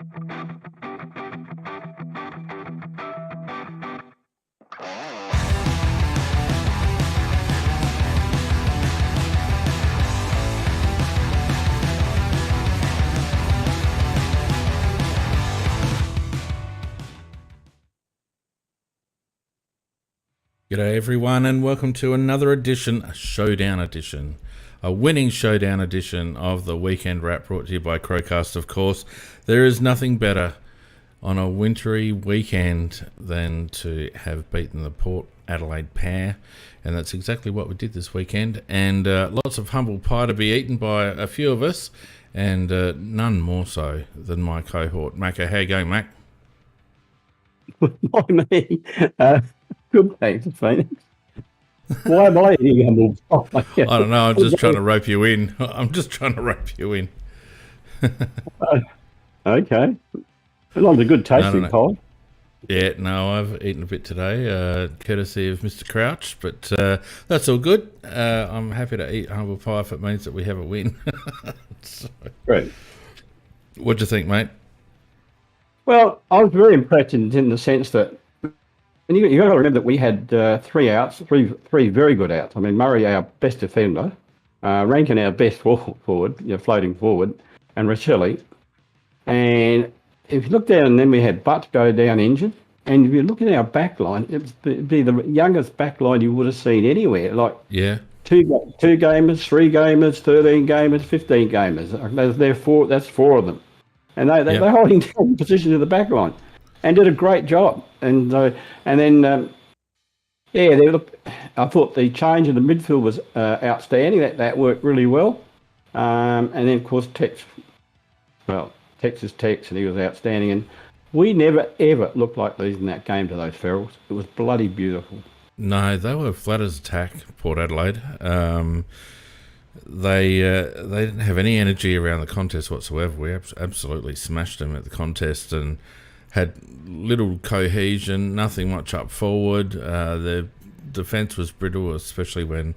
G'day everyone, and welcome to another edition, a Showdown edition, a winning Showdown edition of the Weekend Wrap, brought to you by CrowCast, of course. There is nothing better on a wintry weekend than to have beaten the Port Adelaide pair, and that's exactly what we did this weekend, and lots of humble pie to be eaten by a few of us, and none more so than my cohort, Macca. How you going, Mac? By me. Good, thanks, Phoenix. Why am I eating humble pie? I don't know, I'm just trying to rope you in. Okay. Well, a good tasting pie. Yeah, no, I've eaten a bit today, courtesy of Mr. Crouch, but that's all good. I'm happy to eat humble pie if it means that we have a win. So, Great. What'd you think, mate? Well, I was very impressed in the sense that, and you got to remember that we had three very good outs. I mean, Murray, our best defender, Rankin, our best forward, floating forward, and Rosselli. And if you look down, and then we had Butt go down injured. And if you look at our back line, it'd be the youngest back line you would have seen anywhere. Like, yeah, two gamers, 3 gamers, 13 gamers, 15 gamers. That's four of them. And they're holding down position in the back line and did a great job. And then I thought the change in the midfield was outstanding. That worked really well. And then, of course, Tex is Tex, and he was outstanding. And we never, ever looked like losing that game to those Ferals. It was bloody beautiful. No, they were flat as a tack, Port Adelaide. They didn't have any energy around the contest whatsoever. We absolutely smashed them at the contest and had little cohesion, nothing much up forward. The defence was brittle, especially when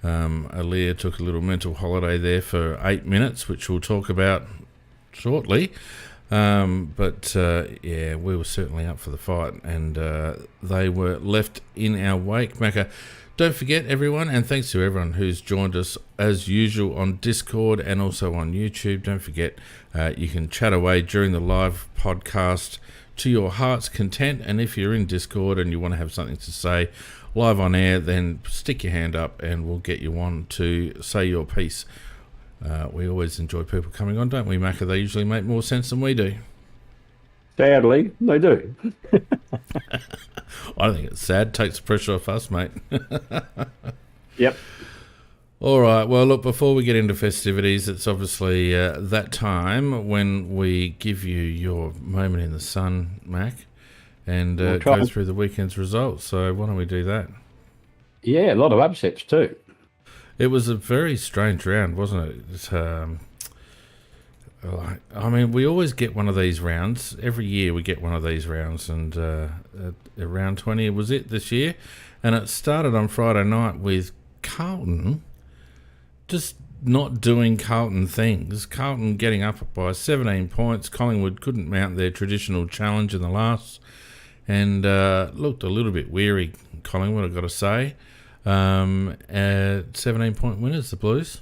Aaliyah took a little mental holiday there for 8 minutes, which we'll talk about shortly. But we were certainly up for the fight, and they were left in our wake. Macca, don't forget, everyone, and thanks to everyone who's joined us as usual on Discord and also on YouTube. Don't forget, you can chat away during the live podcast to your heart's content. And if you're in Discord and you want to have something to say live on air, then stick your hand up and we'll get you on to say your piece. We always enjoy people coming on, don't we, Macca? They usually make more sense than we do. Sadly, they do. I think it's sad. Takes the pressure off us, mate. Yep. All right. Well, look, before we get into festivities, it's obviously that time when we give you your moment in the sun, Mac, and go through the weekend's results. So why don't we do that? Yeah, a lot of upsets too. It was a very strange round, wasn't it? I mean, we always get one of these rounds. Every year we get one of these rounds, and round 20 was it this year. And it started on Friday night with Carlton just not doing Carlton things. Carlton getting up by 17 points. Collingwood couldn't mount their traditional challenge in the last, and looked a little bit weary, Collingwood, I've got to say. 17-point winners, the Blues.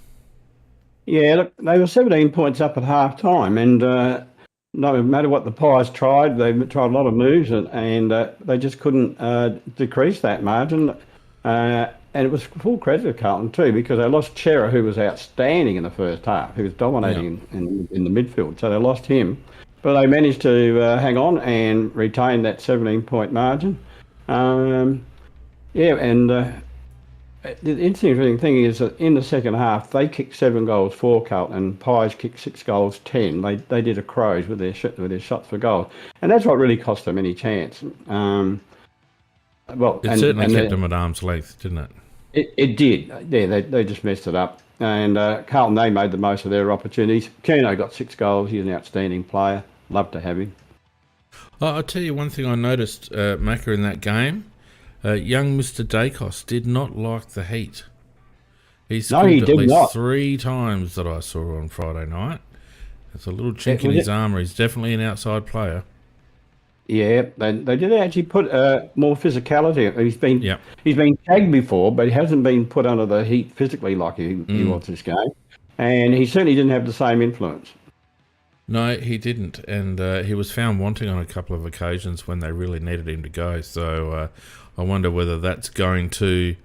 Yeah, look, they were 17 points up at half time, and no matter what the Pies tried, they tried a lot of moves, and they just couldn't decrease that margin. And it was full credit to Carlton too, because they lost Chera, who was outstanding in the first half, who was dominating in the midfield. So they lost him, but they managed to hang on and retain that 17-point margin. The interesting thing is that in the second half, they kicked 7 goals for Carlton, and Pies kicked 6 goals, 10. They did a Crows with their shots for goals, and that's what really cost them any chance. It certainly kept them at arm's length, didn't it? It did. Yeah, they just messed it up. And Carlton, they made the most of their opportunities. Keno got 6 goals. He's an outstanding player. Love to have him. I'll tell you one thing I noticed, Macca, in that game. Young Mr. Dacos did not like the heat. He scored at least 3 times that I saw on Friday night. It's a little chink in his armour. He's definitely an outside player. Yeah, they did actually put more physicality. Yep. He's been tagged before, but he hasn't been put under the heat physically like he was this game, and he certainly didn't have the same influence. No, he didn't, and he was found wanting on a couple of occasions when they really needed him to go. So I wonder whether that's going to,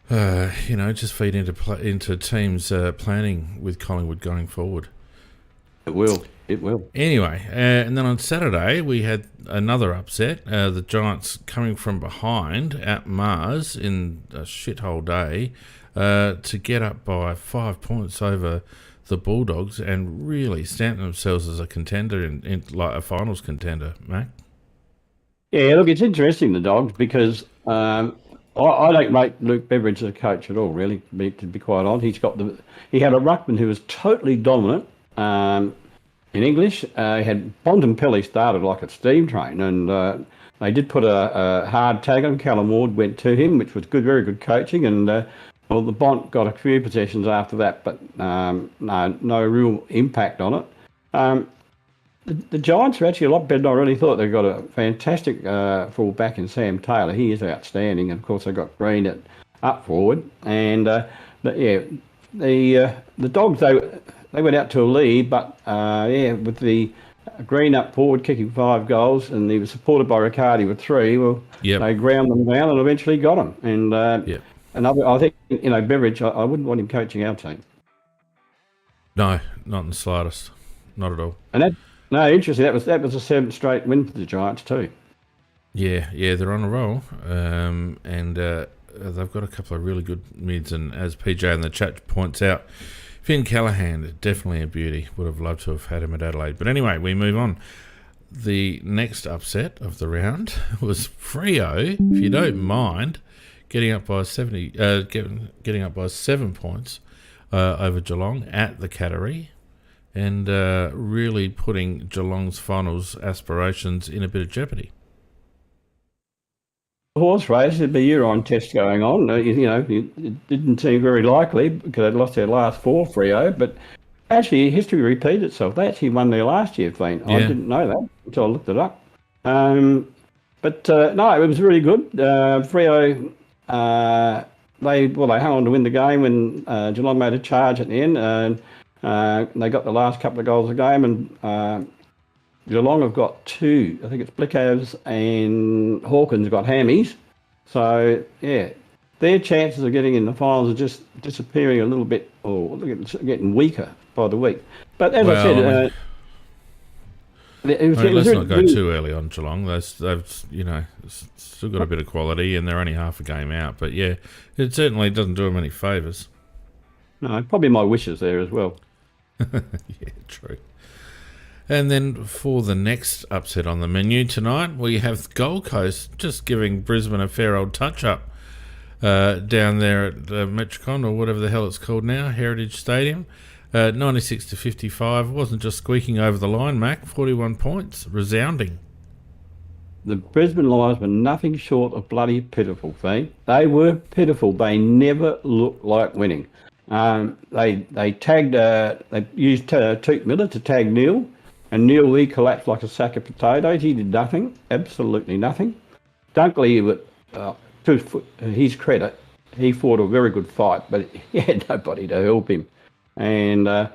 just feed into teams' planning with Collingwood going forward. It will. It will. Anyway, and then on Saturday we had another upset. The Giants coming from behind at Mars in a shithole day to get up by 5 points over the Bulldogs and really stamp themselves as a contender in like a finals contender, Mac. Yeah, look, it's interesting, the Dogs, because I don't rate Luke Beveridge as a coach at all, really, to be quite honest. He had a ruckman who was totally dominant. In English, he had Bontempelli started like a steam train, and they did put a hard tag on. Callum Ward went to him, which was good, very good coaching, and the Bont got a few possessions after that, but no real impact on it. The Giants are actually a lot better than I really thought. They've got a fantastic full-back in Sam Taylor. He is outstanding, and of course they've got Green at up forward, and the Dogs they went out to a lead, but with the Green up forward kicking 5 goals, and he was supported by Riccardi with 3. Well, they ground them down and eventually got them. And I think Beveridge, I wouldn't want him coaching our team. No, not in the slightest, not at all. And interesting. That was a 7th straight win for the Giants too. Yeah, they're on a roll, and they've got a couple of really good mids. And as PJ in the chat points out, Finn Callahan, definitely a beauty. Would have loved to have had him at Adelaide. But anyway, we move on. The next upset of the round was Freo, if you don't mind, getting up by 7 points over Geelong at the Cattery, and really putting Geelong's finals aspirations in a bit of jeopardy. Horse race, there'd be a year-on test going on. It didn't seem very likely because they'd lost their last 4, Freo, but actually history repeated itself. They actually won their last year, Flynn. Yeah. I didn't know that until I looked it up. But it was really good. Freo, they hung on to win the game when Geelong made a charge at the end, and they got the last couple of goals of the game, and Geelong have got 2. I think it's Blickavs and Hawkins got hammies. So, their chances of getting in the finals are just disappearing a little bit, or getting weaker by the week. But as I said, let's not go too early on Geelong. They've still got a bit of quality, and they're only half a game out. But yeah, it certainly doesn't do them any favours. No, probably my wishes there as well. Yeah, true. And then for the next upset on the menu tonight, we have Gold Coast just giving Brisbane a fair old touch-up down there at Metricon, or whatever the hell it's called now, Heritage Stadium. 96-55. It wasn't just squeaking over the line, Mac. 41 points. Resounding. The Brisbane Lions were nothing short of bloody pitiful, Fee. They were pitiful. They never looked like winning. They tagged, they used Toot Miller to tag Neil, and Neil, he collapsed like a sack of potatoes. He did nothing, absolutely nothing. Dunkley, to his credit, he fought a very good fight, but he had nobody to help him. And the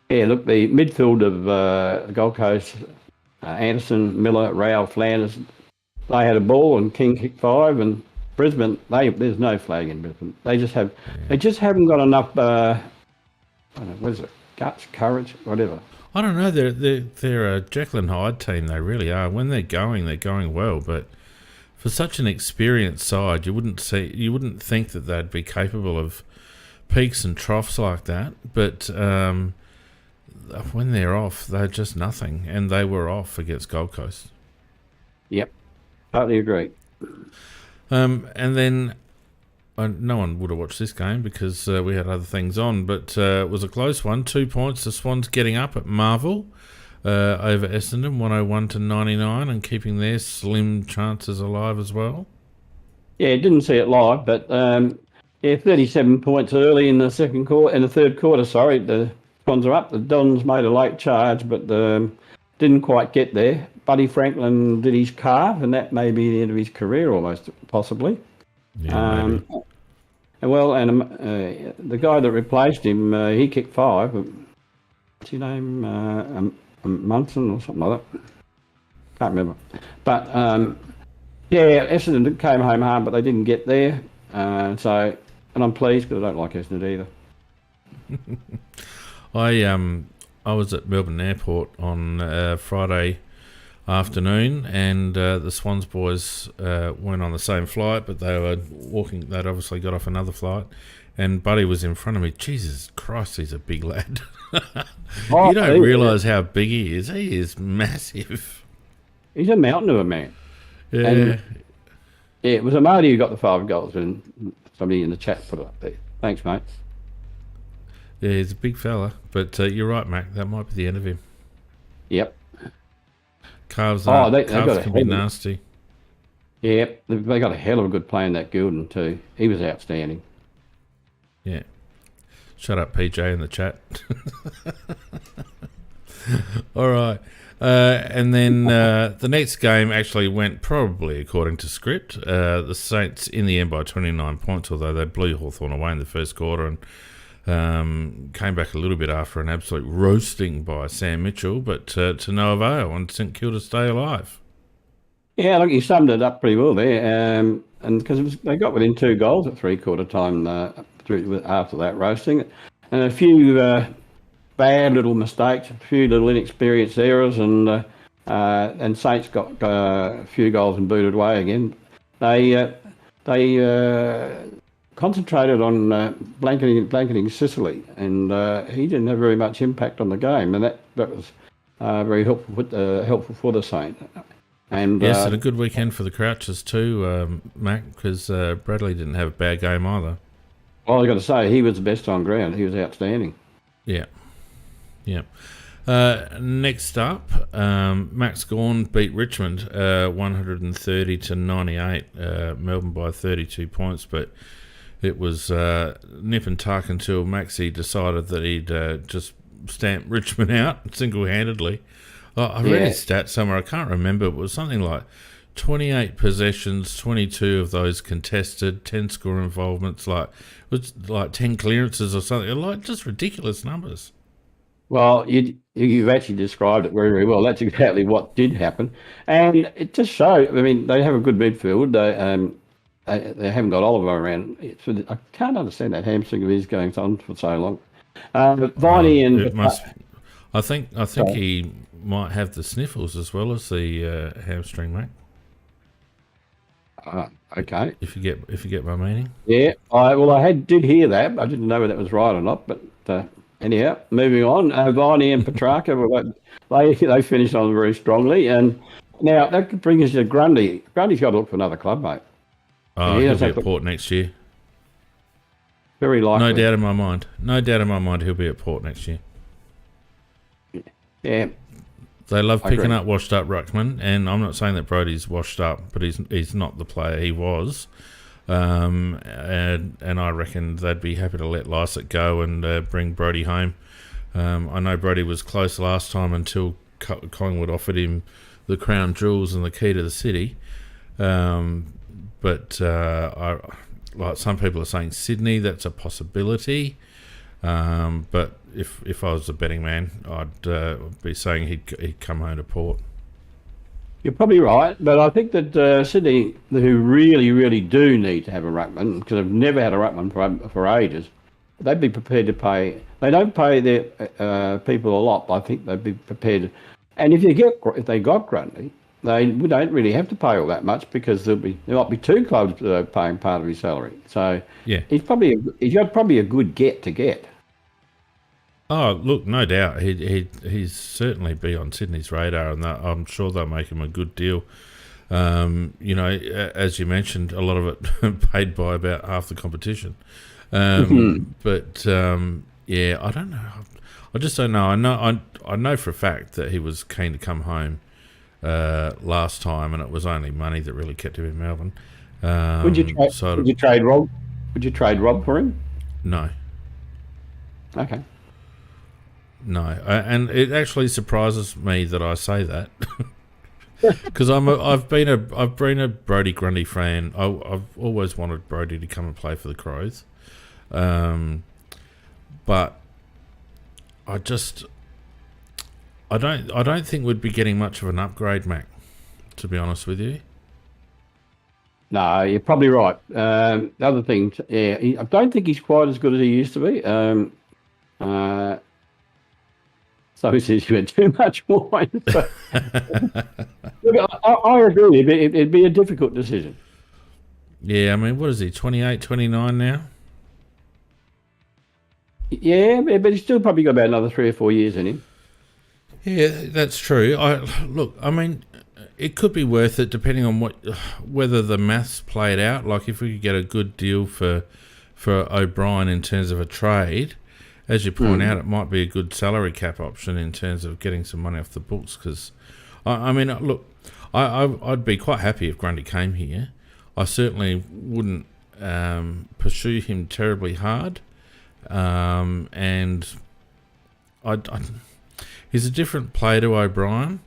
midfield of the Gold Coast, Anderson, Miller, Rao, Flanders, they had a ball, and King kicked 5, and Brisbane, there's no flag in Brisbane. They just haven't got enough. What is it? Guts, courage, whatever. I don't know. They're a Jekyll and Hyde team. They really are. When they're going well. But for such an experienced side, you wouldn't think that they'd be capable of peaks and troughs like that. But when they're off, they're just nothing. And they were off against Gold Coast. Yep, totally agree. And then no one would have watched this game because we had other things on, but it was a close one. 2 points. The Swans getting up at Marvel over Essendon, 101-99, and keeping their slim chances alive as well. Yeah, didn't see it live, but 37 points early in the third quarter. The ones are up. The Dons made a late charge, but didn't quite get there. Buddy Franklin did his carve, and that may be the end of his career, almost possibly. Yeah, maybe. The guy that replaced him, he kicked 5. What's his name? Munson or something like that. Can't remember. But Essendon came home hard, but they didn't get there. And I'm pleased because I don't like Essendon either. I was at Melbourne Airport on Friday afternoon, and the Swans boys weren't on the same flight, but they were walking. They'd obviously got off another flight, and Buddy was in front of me. Jesus Christ, he's a big lad. You don't realise how big he is. He is massive. He's a mountain of a man. Yeah. And, it was Amadi who got the 5 goals, and somebody in the chat put it up there. Thanks, mate. Yeah, he's a big fella, but you're right, Mac. That might be the end of him. Yep. Calves calves can be nasty. Yeah, they got a hell of a good player in that Gilden too. He was outstanding. Yeah. Shut up, PJ, in the chat. All right. And then the next game actually went probably according to script. The Saints in the end by 29 points, although they blew Hawthorn away in the first quarter and came back a little bit after an absolute roasting by Sam Mitchell, but to no avail, and St Kilda stay alive. Yeah, look, you summed it up pretty well there. And because they got within 2 goals at 3/4 time after that roasting, and a few bad little mistakes, a few little inexperienced errors, and Saints got a few goals and booted away again. They concentrated on blanketing Sicily, and he didn't have very much impact on the game, and that was very helpful for the Saints. And yes, and a good weekend for the Crouchers too, Mac, because Bradley didn't have a bad game either. Well, I got to say, he was the best on ground. He was outstanding. Yeah. Next up, Max Gawn beat Richmond 130 to 98. Melbourne by 32 points, but it was nip and tuck until Maxie decided that he'd just stamp Richmond out single-handedly. I read his stats somewhere. I can't remember. It was something like 28 possessions, 22 of those contested, 10 score involvements, it was like 10 clearances or something. Like just ridiculous numbers. Well, you've actually described it very, very well. That's exactly what did happen, and it just showed. I mean, they have a good midfield. They haven't got Oliver around. I can't understand that hamstring of his going on for so long. Viney and I think he might have the sniffles as well as the hamstring, mate. Okay. If you get my meaning. Yeah. I did hear that. I didn't know whether that was right or not, but. Anyhow, moving on, Viney and Petrarca, they finished on very strongly. And now that brings us to Grundy. Grundy's got to look for another club, mate. Oh, he'll be at Port next year. Very likely. No doubt in my mind he'll be at Port next year. Yeah. They love picking up washed up ruckman, and I'm not saying that Brodie's washed up, but he's not the player he was. And I reckon they'd be happy to let Lycett go and bring Brodie home. I know Brodie was close last time until Collingwood offered him the crown jewels and the key to the city. But like some people are saying Sydney, that's a possibility. But if I was a betting man, I'd be saying he'd come home to Port. You're probably right, but I think that Sydney, who really, really do need to have a ruckman, because they've never had a ruckman for ages, they'd be prepared to pay. They don't pay their people a lot, but I think they'd be prepared. And if they got Grundy, they don't really have to pay all that much, because there might be 2 clubs paying part of his salary. So yeah, he's got probably a good get to get. Oh, look, no doubt. He's certainly be on Sydney's radar, and I'm sure they'll make him a good deal. As you mentioned, a lot of it paid by about half the competition. But I don't know. I just don't know. I know for a fact that he was keen to come home last time, and it was only money that really kept him in Melbourne. Would you trade Rob? Would you trade Rob for him? No. Okay. No, and it actually surprises me that I say that because I've been a Brodie Grundy fan. I've always wanted Brodie to come and play for the Crows, but I don't think we'd be getting much of an upgrade, Mac. To be honest with you. No, you're probably right. The other thing, I don't think he's quite as good as he used to be. So he says you had too much wine. So, look, I agree. It'd be a difficult decision. Yeah, I mean, what is he, 28, 29 now? Yeah, but he's still probably got about another 3 or 4 years in him. Yeah, that's true. I mean, it could be worth it depending on whether the maths played out. Like if we could get a good deal for O'Brien in terms of a trade, as you point out, it might be a good salary cap option in terms of getting some money off the books. Because, I mean, look, I'd be quite happy if Grundy came here. I certainly wouldn't pursue him terribly hard, and he's a different player to O'Brien.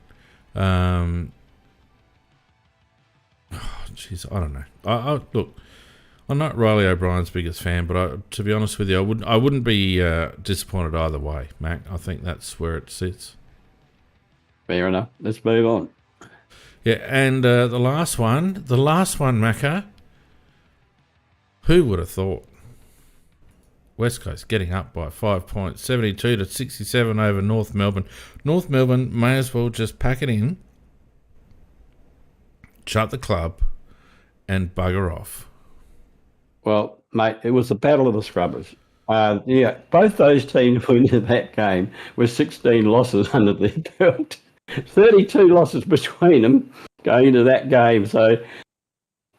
Jeez, I don't know. Look, I'm not Riley O'Brien's biggest fan, but to be honest with you, I wouldn't be disappointed either way, Mac. I think that's where it sits. Fair enough. Let's move on. Yeah, and the last one, Macca. Who would have thought? West Coast getting up by 5 points, 72 to 67 over North Melbourne. North Melbourne may as well just pack it in, shut the club, and bugger off. Well, mate, it was the battle of the scrubbers. Both those teams went into that game with 16 losses under their belt. 32 losses between them going into that game. So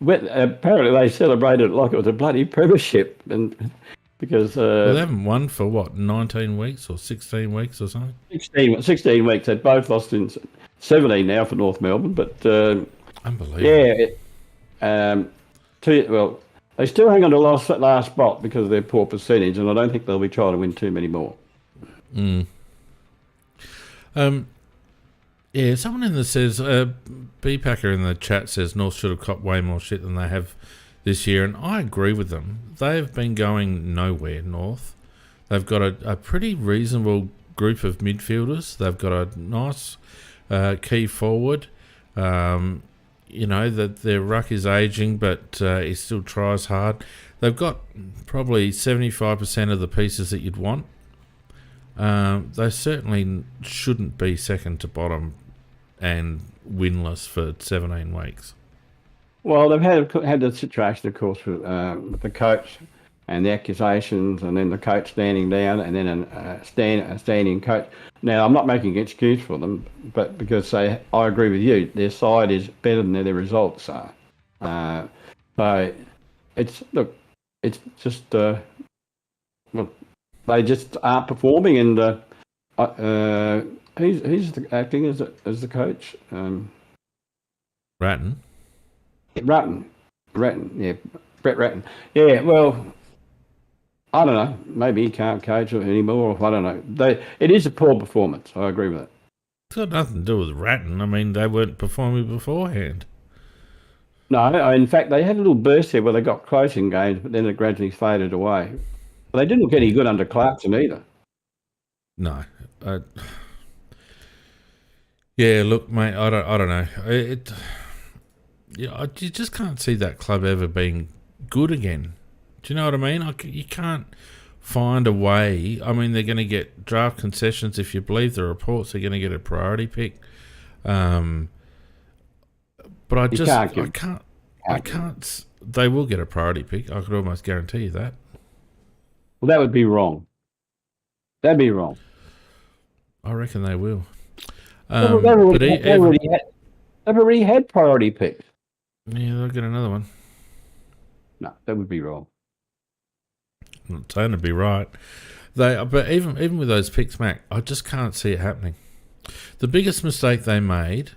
apparently they celebrated it like it was a bloody premiership. And because they haven't won for, 19 weeks or 16 weeks or something? 16 weeks. They've both lost in 17 now for North Melbourne. But unbelievable. Yeah. They still hang on to last spot because of their poor percentage, and I don't think they'll be trying to win too many more. Yeah, someone in there says, B-Packer in the chat says North should have copped way more shit than they have this year, and I agree with them. They have been going nowhere, North. They've got a pretty reasonable group of midfielders. They've got a nice key forward. That their ruck is aging, but he still tries hard. They've got probably 75% of the pieces that you'd want. They certainly shouldn't be second to bottom and winless for 17 weeks. Well, they've had the situation, of course, with the coach and the accusations, and then the coach standing down, and then a standing coach. Now, I'm not making an excuse for them, but because I agree with you, their side is better than their results are. So it's just they just aren't performing, and who's acting as the coach? Ratton, yeah, Brett Ratton. Yeah, well, I don't know. Maybe he can't coach anymore, or I don't know. It is a poor performance. I agree with that. It's got nothing to do with Ratton. I mean, they weren't performing beforehand. No, in fact, they had a little burst there where they got close in games, but then it gradually faded away. But they didn't look any good under Clarkson either. No. Yeah, look, mate, I don't know. You just can't see that club ever being good again. Do you know what I mean? You can't find a way. I mean, they're going to get draft concessions. If you believe the reports, they're going to get a priority pick. But I can't. They will get a priority pick. I could almost guarantee you that. Well, that would be wrong. That'd be wrong. I reckon they will. They've already had priority picks. Yeah, they'll get another one. No, that would be wrong. I'm not saying it'd be right. But even with those picks, Mac, I just can't see it happening. The biggest mistake they made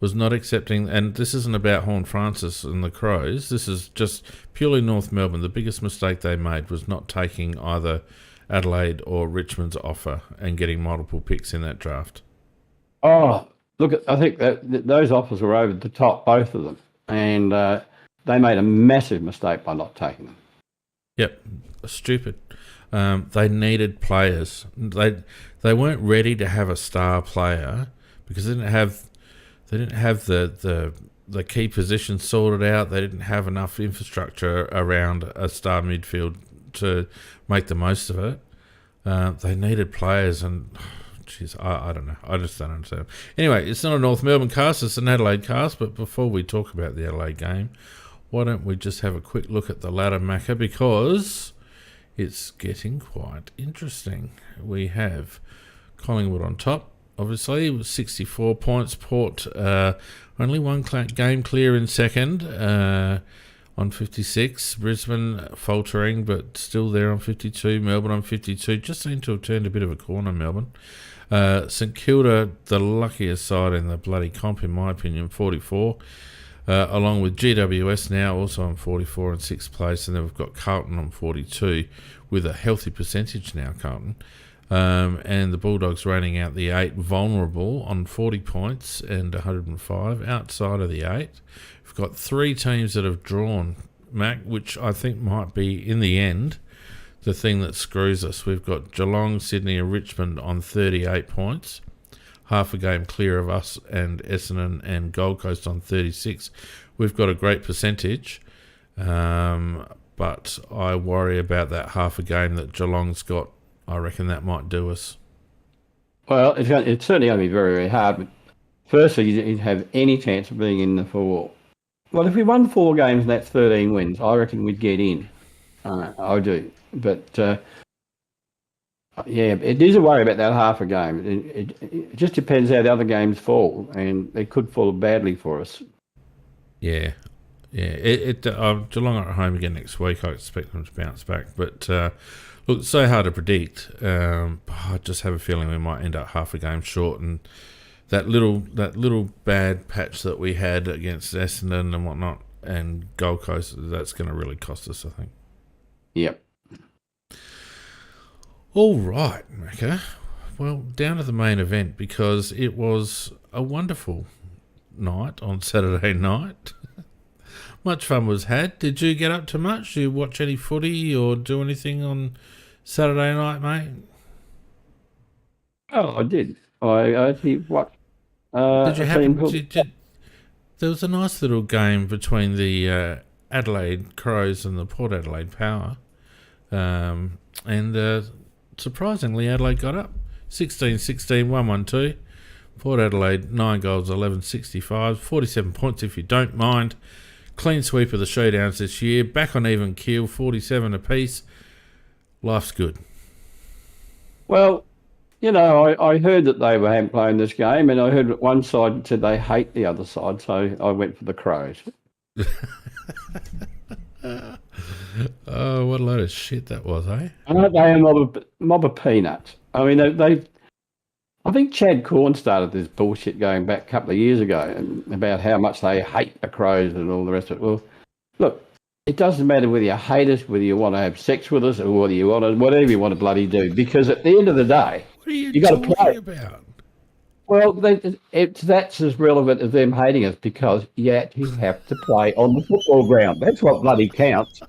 was not accepting, and this isn't about Horn Francis and the Crows, this is just purely North Melbourne. The biggest mistake they made was not taking either Adelaide or Richmond's offer and getting multiple picks in that draft? Oh, look, I think those offers were over the top, both of them, and they made a massive mistake by not taking them. Yep, stupid. They needed players. They weren't ready to have a star player because they didn't have the key positions sorted out. They didn't have enough infrastructure around a star midfield to make the most of it. They needed players, and jeez, I don't know. I just don't understand. Anyway, it's not a North Melbourne cast, it's an Adelaide cast. But before we talk about the Adelaide game, why don't we just have a quick look at the ladder, Macca, because it's getting quite interesting. We have Collingwood on top, obviously, with 64 points. Port only one game clear in second on 56. Brisbane faltering, but still there on 52. Melbourne on 52. Just seem to have turned a bit of a corner, Melbourne. St Kilda, the luckiest side in the bloody comp, in my opinion, 44. Along with GWS now also on 44 in 6th place, and then we've got Carlton on 42 with a healthy percentage now, Carlton. And the Bulldogs reigning out the 8, vulnerable on 40 points and 105 outside of the 8. We've got 3 teams that have drawn, Mac, which I think might be, in the end, the thing that screws us. We've got Geelong, Sydney and Richmond on 38 points. Half a game clear of us and Essendon and Gold Coast on 36. We've got a great percentage, but I worry about that half a game that Geelong's got. I reckon that might do us. Well, it's certainly going to be very, very hard. But firstly, you didn't have any chance of being in the 4. Well, if we won 4 games and that's 13 wins, I reckon we'd get in. I do. But yeah, it is a worry about that half a game. It just depends how the other games fall, and they could fall badly for us. Yeah. Geelong are at home again next week. I expect them to bounce back. But look, it's so hard to predict. I just have a feeling we might end up half a game short, and that little bad patch that we had against Essendon and whatnot and Gold Coast, that's going to really cost us, I think. Yep. All right, Macca. Well, down to the main event, because it was a wonderful night on Saturday night. Much fun was had. Did you get up to much? Did you watch any footy or do anything on Saturday night, mate? Oh, I did. I actually watched. Did you happen? There was a nice little game between the Adelaide Crows and the Port Adelaide Power, and surprisingly, Adelaide got up 16-16, 1-1-2. Port Adelaide 9 goals, 11-65, 47 points if you don't mind. Clean sweep of the Showdowns this year. Back on even keel, 47 apiece. Life's good. Well, you know, I heard that they were playing this game, and I heard that one side said they hate the other side, so I went for the Crows. Oh, what a load of shit that was, eh? Aren't they a mob of peanuts? I mean, I think Chad Corn started this bullshit going back a couple of years ago about how much they hate the Crows and all the rest of it. Well, look, it doesn't matter whether you hate us, whether you want to have sex with us, or whether you want to, whatever you want to bloody do, because at the end of the day, what are you got to play. About? Well, that's as relevant as them hating us, because you actually have to play on the football ground. That's what bloody counts.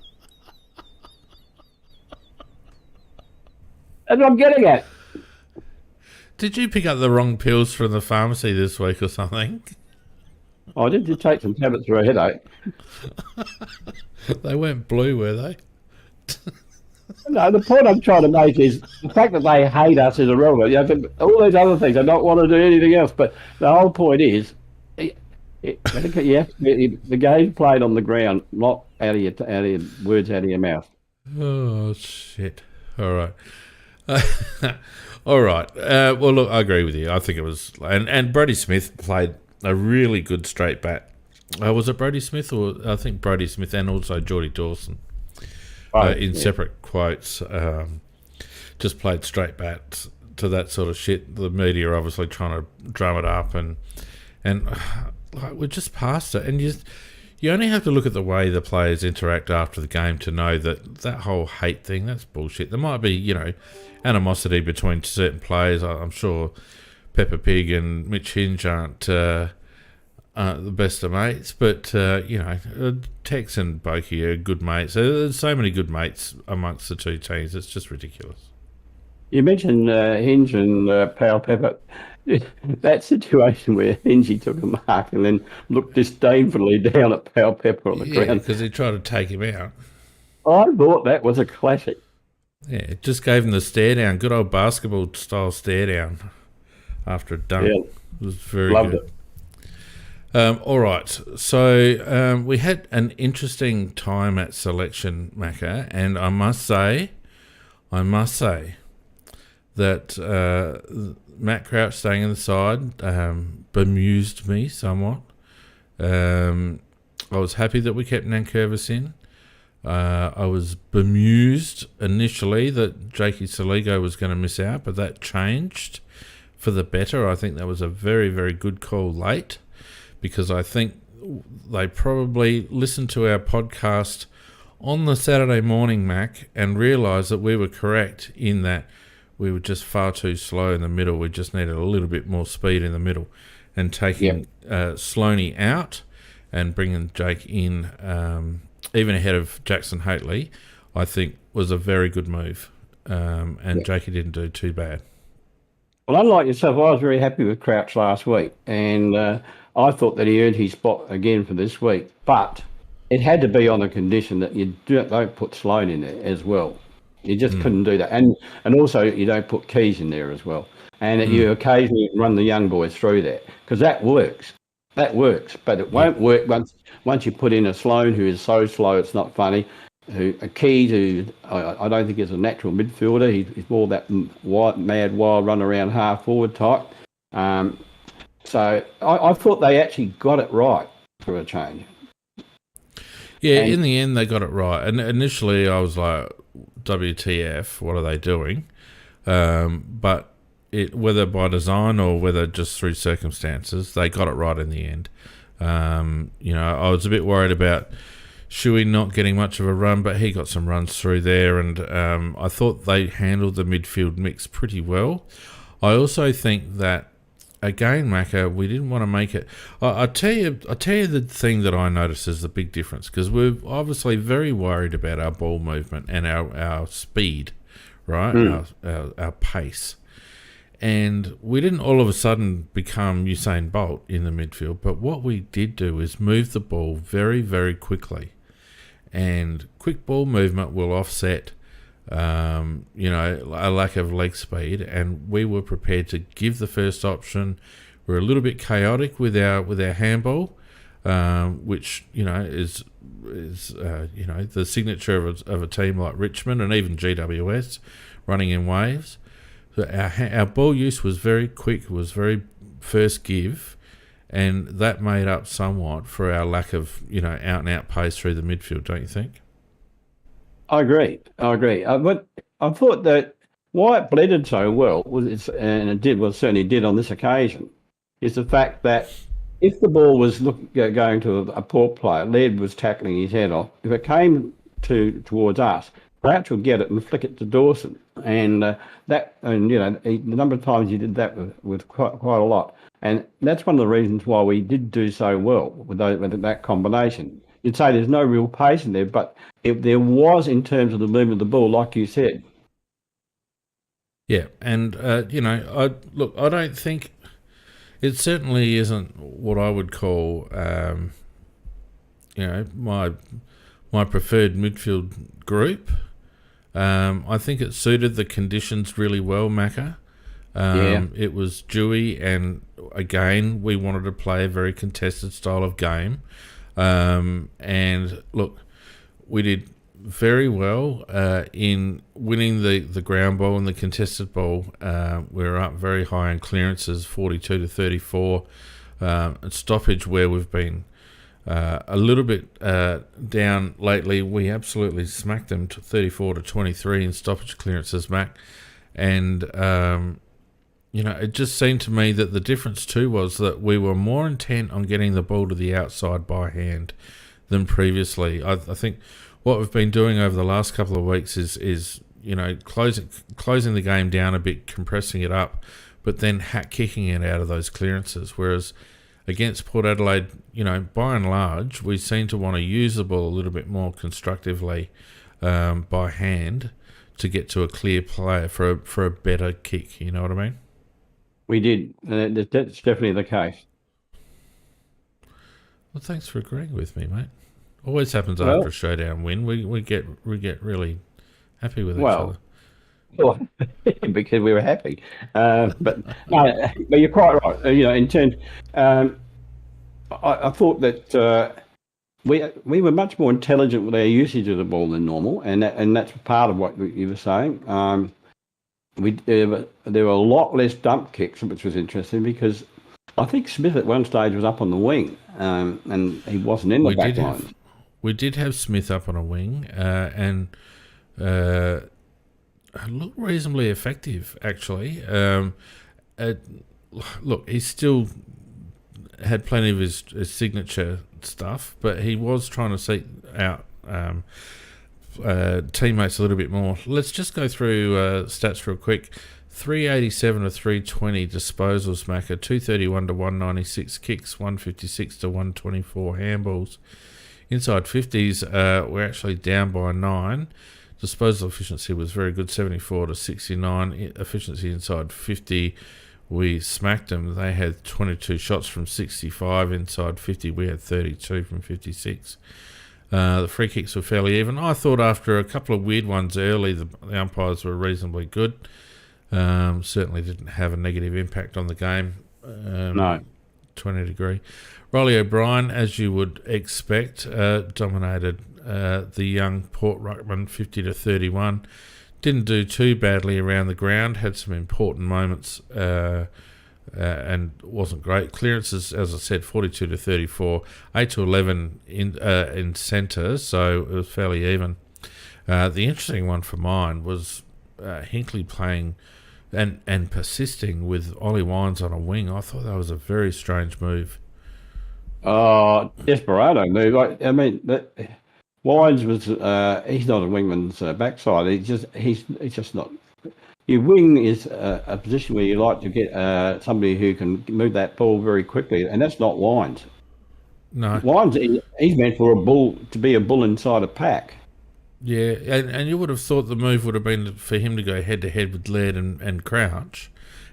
That's what I'm getting at. Did you pick up the wrong pills from the pharmacy this week or something? I did take some tablets for a headache. They weren't blue, were they? No, the point I'm trying to make is the fact that they hate us is irrelevant. You know, all these other things, they don't want to do anything else. But the whole point is, the game played on the ground, not out of your words out of your mouth. Oh shit! All right. All right. Well, look, I agree with you. I think it was, and Brodie Smith played a really good straight bat. Was it Brodie Smith, or I think Brodie Smith and also Geordie Dawson, separate quotes, just played straight bat to that sort of shit. The media are obviously trying to drum it up, and like, we're just past it. And You only have to look at the way the players interact after the game to know that whole hate thing, that's bullshit. There might be, animosity between certain players. I'm sure Peppa Pig and Mitch Hinge aren't the best of mates, but, Tex and Boki are good mates. There's so many good mates amongst the two teams. It's just ridiculous. You mentioned Hinge and Pal Pepper. That situation where Hingy took a mark and then looked disdainfully down at Pal Pepper on the ground. Because he tried to take him out. I thought that was a classic. Yeah, it just gave him the stare down. Good old basketball style stare down after a dunk. Yeah. It was very Loved good. All right, so we had an interesting time at selection, Macca, and I must say that Matt Crouch staying in the side bemused me somewhat. I was happy that we kept Nankervis in. I was bemused initially that Jakey Saligo was going to miss out, but that changed for the better. I think that was a very, very good call late, because I think they probably listened to our podcast on the Saturday morning, Mac, and realised that we were correct in that we were just far too slow in the middle. We just needed a little bit more speed in the middle. And taking Sloaney out and bringing Jake in, even ahead of Jackson Haitley, I think was a very good move. And Jakey didn't do too bad. Well, unlike yourself, I was very happy with Crouch last week, and I thought that he earned his spot again for this week. But it had to be on the condition that you don't put Sloan in there as well. You just couldn't do that. And also you don't put Keys in there as well. And that you occasionally run the young boys through that, because that works. That works. But it won't work once you put in a Sloan who is so slow it's not funny, a Keys who I don't think is a natural midfielder. He's more that mad, wild run around half forward type. So I thought they actually got it right for a change. Yeah, in the end they got it right. And initially I was like, WTF, what are they doing? But whether by design or whether just through circumstances, they got it right in the end. I was a bit worried about Shuey not getting much of a run, but he got some runs through there, and I thought they handled the midfield mix pretty well. I also think that, again, Macca, we didn't want to make it. I tell you the thing that I noticed is the big difference, because we're obviously very worried about our ball movement and our speed, right? Our pace. And we didn't all of a sudden become Usain Bolt in the midfield, but what we did do is move the ball very, very quickly. And quick ball movement will offset a lack of leg speed, and we were prepared to give the first option. We're a little bit chaotic with our handball, which is the signature of a team like Richmond and even GWS, running in waves. So our ball use was very quick, was very first give, and that made up somewhat for our lack of out and out pace through the midfield. Don't you think? I agree. But I thought that why it blended so well certainly did on this occasion, is the fact that if the ball was going to a Port player, Laird was tackling his head off. If it came towards us, Crouch would get it and flick it to Dawson, and the number of times he did that with quite a lot, and that's one of the reasons why we did do so well with that combination. You'd say there's no real pace in there, but if there was in terms of the movement of the ball, like you said. Yeah, and I don't think it certainly isn't what I would call my preferred midfield group. I think it suited the conditions really well, Macca. It was Dewey, and again, we wanted to play a very contested style of game. And look, we did very well in winning the ground ball and the contested ball. We were up very high in clearances, 42 to 34. And stoppage, where we've been a little bit down lately, we absolutely smacked them to 34 to 23 in stoppage clearances, Mac. And it just seemed to me that the difference too was that we were more intent on getting the ball to the outside by hand than previously. I think what we've been doing over the last couple of weeks is closing the game down a bit, compressing it up, but then kicking it out of those clearances. Whereas against Port Adelaide, by and large, we seem to want to use the ball a little bit more constructively by hand to get to a clear player for a better kick. You know what I mean? We did. That's definitely the case. Well, thanks for agreeing with me, mate. Always happens after a Showdown win. We get really happy with each other. Well, because we were happy. But you're quite right. In terms, I thought that we were much more intelligent with our usage of the ball than normal, and that's part of what you were saying. There were a lot less dump kicks, which was interesting because I think Smith at one stage was up on the wing, and he wasn't in the back line. We did have Smith up on a wing, and looked reasonably effective, actually. Look, he still had plenty of his signature stuff, but he was trying to seek out teammates a little bit more. Let's just go through stats real quick. 387 to 320 disposals, Macca. 231 to 196 kicks, 156 to 124 handballs. Inside 50s, we're actually down by 9. Disposal efficiency was very good, 74 to 69. Efficiency inside 50, we smacked them. They had 22 shots from 65. Inside 50, we had 32 from 56. The free kicks were fairly even. I thought after a couple of weird ones early, the umpires were reasonably good. Certainly didn't have a negative impact on the game. No. 20 degree. Riley O'Brien, as you would expect, dominated the young Port Ruckman 50 to 31. Didn't do too badly around the ground. Had some important moments and wasn't great. Clearances, as I said, 42 to 34. 8 to 11 in centre, so it was fairly even. The interesting one for mine was Hinkley playing and persisting with Ollie Wines on a wing. I thought that was a very strange move. Desperado move. Wines was he's not a wingman's backside. He's just not. Your wing is a position where you like to get somebody who can move that ball very quickly, and that's not Wines. No, Wines he's meant for a bull to be a bull inside a pack. Yeah, and you would have thought the move would have been for him to go head to head with Laird and Crouch,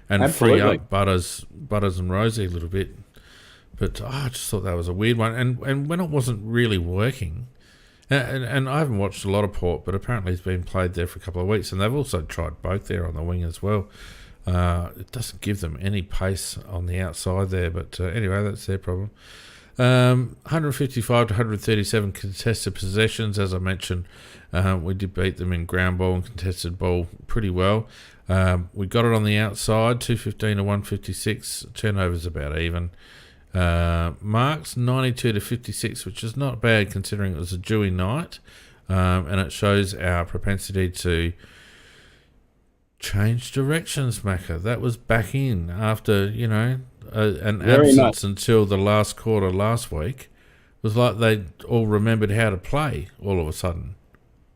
and Absolutely. free up Butters and Rosie a little bit. But I just thought that was a weird one, and when it wasn't really working. And I haven't watched a lot of Port, but apparently he's been played there for a couple of weeks, and they've also tried both there on the wing as well. It doesn't give them any pace on the outside there, but anyway, that's their problem. 155 to 137 contested possessions, as I mentioned. We did beat them in ground ball and contested ball pretty well. We got it on the outside, 215 to 156. Turnovers about even. Marks 92 to 56, which is not bad considering it was a dewy night, and it shows our propensity to change directions, Macca. That was back in after an Very absence much. until the last quarter last week. It was like they all remembered how to play all of a sudden.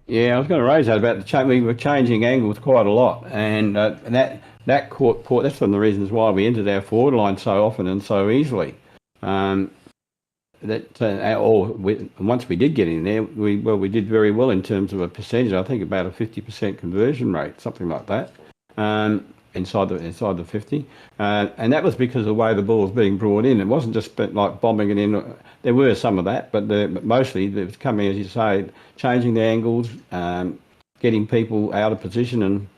Yeah, I was going to raise that about the change. We were changing angles quite a lot, and that caught Port. That's one of the reasons why we entered our forward line so often and so easily. Once we did get in there, we did very well in terms of a percentage. I think about a 50% conversion rate, something like that, inside the 50, and that was because of the way the ball was being brought in. It wasn't just like bombing it in. There were some of that, but mostly it was coming, as you say, changing the angles, getting people out of position,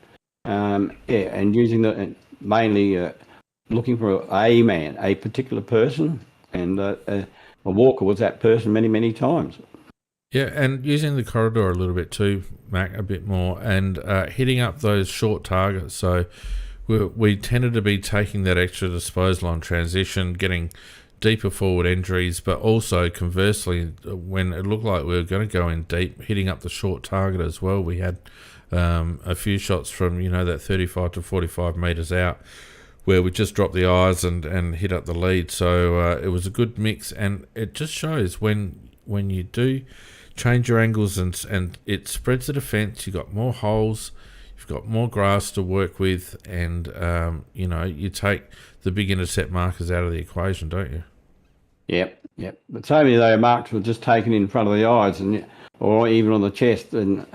and using mainly looking for a man, a particular person. And Walker was that person many times. Yeah, and using the corridor a little bit too, Mac, a bit more, and hitting up those short targets. So we tended to be taking that extra disposal on transition, getting deeper forward entries, but also conversely, when it looked like we were going to go in deep, hitting up the short target as well. We had a few shots from that 35 to 45 metres out, where we just dropped the eyes and hit up the lead. So it was a good mix, and it just shows when when you do change your angles and it spreads the defence. You've got more holes, you've got more grass to work with, and you take the big intercept markers out of the equation, don't you? Yep. But so many of those marks were just taken in front of the eyes, or even on the chest, and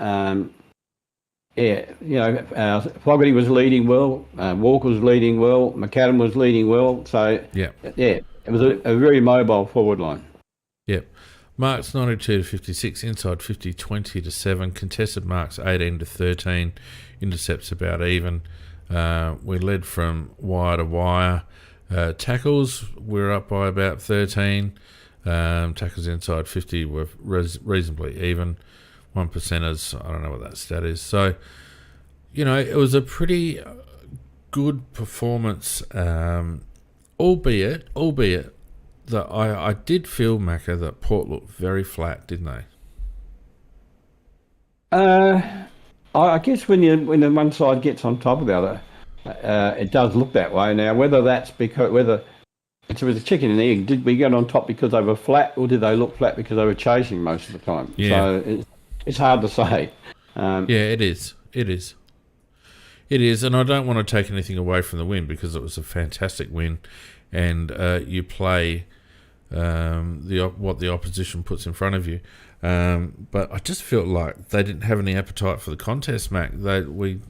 Fogarty was leading well, Walker was leading well, McAdam was leading well. So it was a very mobile forward line. Yep. Marks 92 to 56, inside 50, 20 to 7, contested marks 18 to 13, intercepts about even. We led from wire to wire. Tackles, we're up by about 13. Tackles inside 50 were reasonably even. 1%ers, I don't know what that stat is. So, it was a pretty good performance, albeit that I did feel, Macca, that Port looked very flat, didn't they? I guess when the one side gets on top of the other, it does look that way. Now, whether it was a chicken and egg, did we get on top because they were flat, or did they look flat because they were chasing most of the time? Yeah. So it's hard to say. It is. It is, and I don't want to take anything away from the win, because it was a fantastic win, and you play what the opposition puts in front of you. But I just felt like they didn't have any appetite for the contest, Mac. We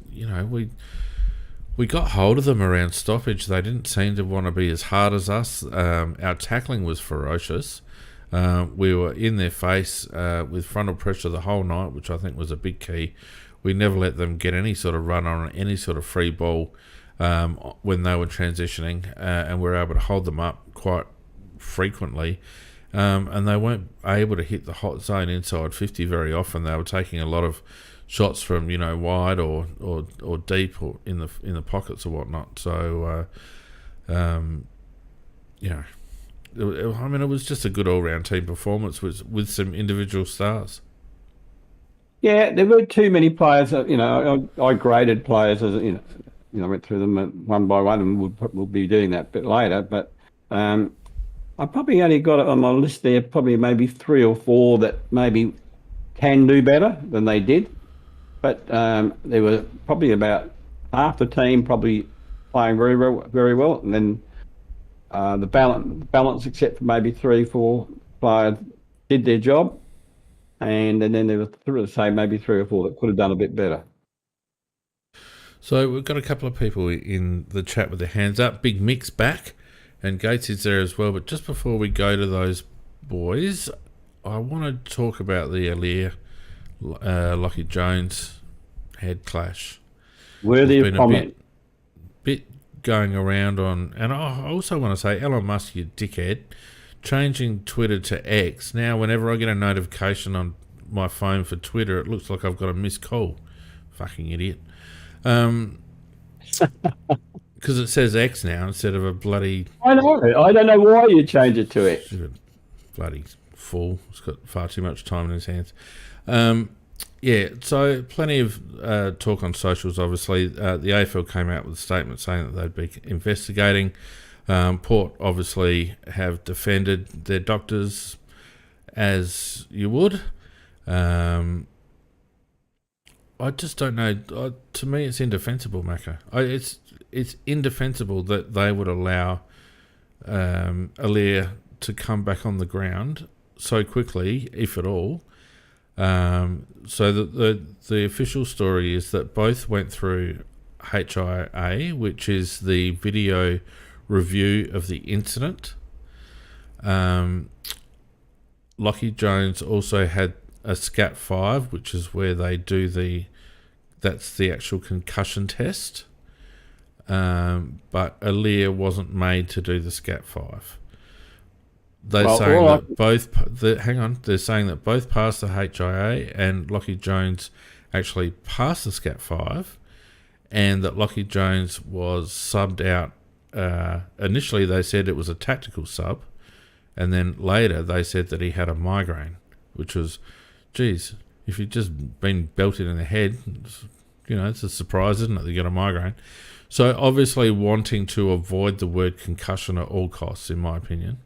got hold of them around stoppage. They didn't seem to want to be as hard as us. Our tackling was ferocious. We were in their face with frontal pressure the whole night, which I think was a big key. We never let them get any sort of run on any sort of free ball when they were transitioning, and we were able to hold them up quite frequently. And they weren't able to hit the hot zone inside 50 very often. They were taking a lot of shots from wide or deep or in the pockets or whatnot. So it was just a good all-round team performance with some individual stars. Yeah, there were too many players. I graded players as I went through them one by one, and we'll be doing that a bit later. But I probably only got on my list there probably maybe 3 or 4 that maybe can do better than they did. But there were probably about half the team probably playing very well, and then the balance, except for maybe 3 or 4 players, did their job. And then there was, maybe 3 or 4 that could have done a bit better. So we've got a couple of people in the chat with their hands up. Big Mix back, and Gates is there as well. But just before we go to those boys, I want to talk about the Aliir Lockie Jones head clash. Worthy of comment. Bit going around on, and I also want to say, Elon Musk, you dickhead, changing Twitter to X. Now, whenever I get a notification on my phone for Twitter, it looks like I've got a missed call. Fucking idiot. Because it says X now instead of a bloody... I know. I don't know why you changed it to X. Bloody fool. He's got far too much time in his hands. So plenty of talk on socials, obviously. The AFL came out with a statement saying that they'd be investigating. Port obviously have defended their doctors as you would. I just don't know. To me, it's indefensible, Macca. It's indefensible that they would allow Aliir to come back on the ground so quickly, if at all. So the official story is that both went through HIA, which is the video review of the incident. Lockie Jones also had a SCAT 5, which is where they do that's the actual concussion test. But Aliir wasn't made to do the SCAT 5. They're saying that both passed the HIA, and Lockie Jones actually passed the SCAT 5, and that Lockie Jones was subbed out. Initially they said it was a tactical sub, and then later they said that he had a migraine, which was, geez, if you've just been belted in the head, it's a surprise, isn't it, that you got a migraine. So obviously wanting to avoid the word concussion at all costs, in my opinion.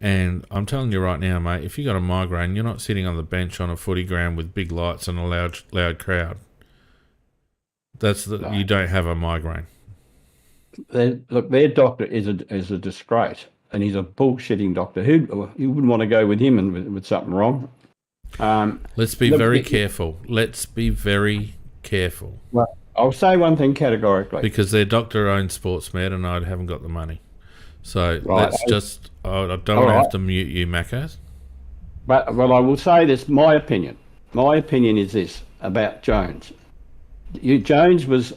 And I'm telling you right now, mate, if you got a migraine, you're not sitting on the bench on a footy ground with big lights and a loud crowd. You don't have a migraine. Look, their doctor is a disgrace, and he's a bullshitting doctor. You wouldn't want to go with him and with something wrong. Let's be very careful. Let's be very careful. Well, I'll say one thing categorically. Because their doctor owns Sportsmed and I haven't got the money. So Right. I don't want to have to mute you, Macca. But I will say this, my opinion. My opinion is this about Jones. Jones was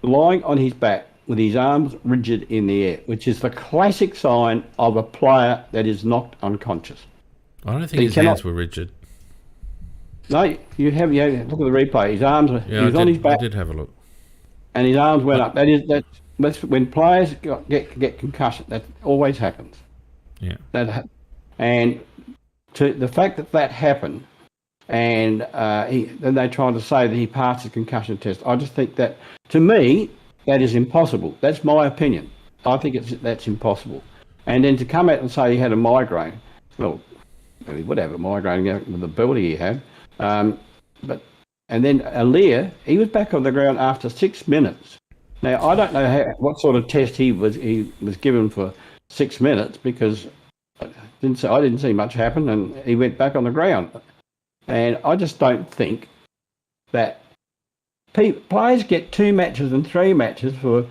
lying on his back with his arms rigid in the air, which is the classic sign of a player that is knocked unconscious. I don't think his hands were rigid. No, you have look at the replay. His arms he was on his back. I did have a look. And his arms went up. That's when players get concussion. That always happens. Yeah. And to the fact that happened, and then they tried to say that he passed the concussion test. I just think that, to me, that is impossible. That's my opinion. I think that's impossible. And then to come out and say he had a migraine, well, he would have a migraine with the ability he had. And then Aliir, he was back on the ground after 6 minutes. Now, I don't know what sort of test he was given for 6 minutes, because I didn't see much happen, and he went back on the ground. And I just don't think that players get 2 matches and 3 matches for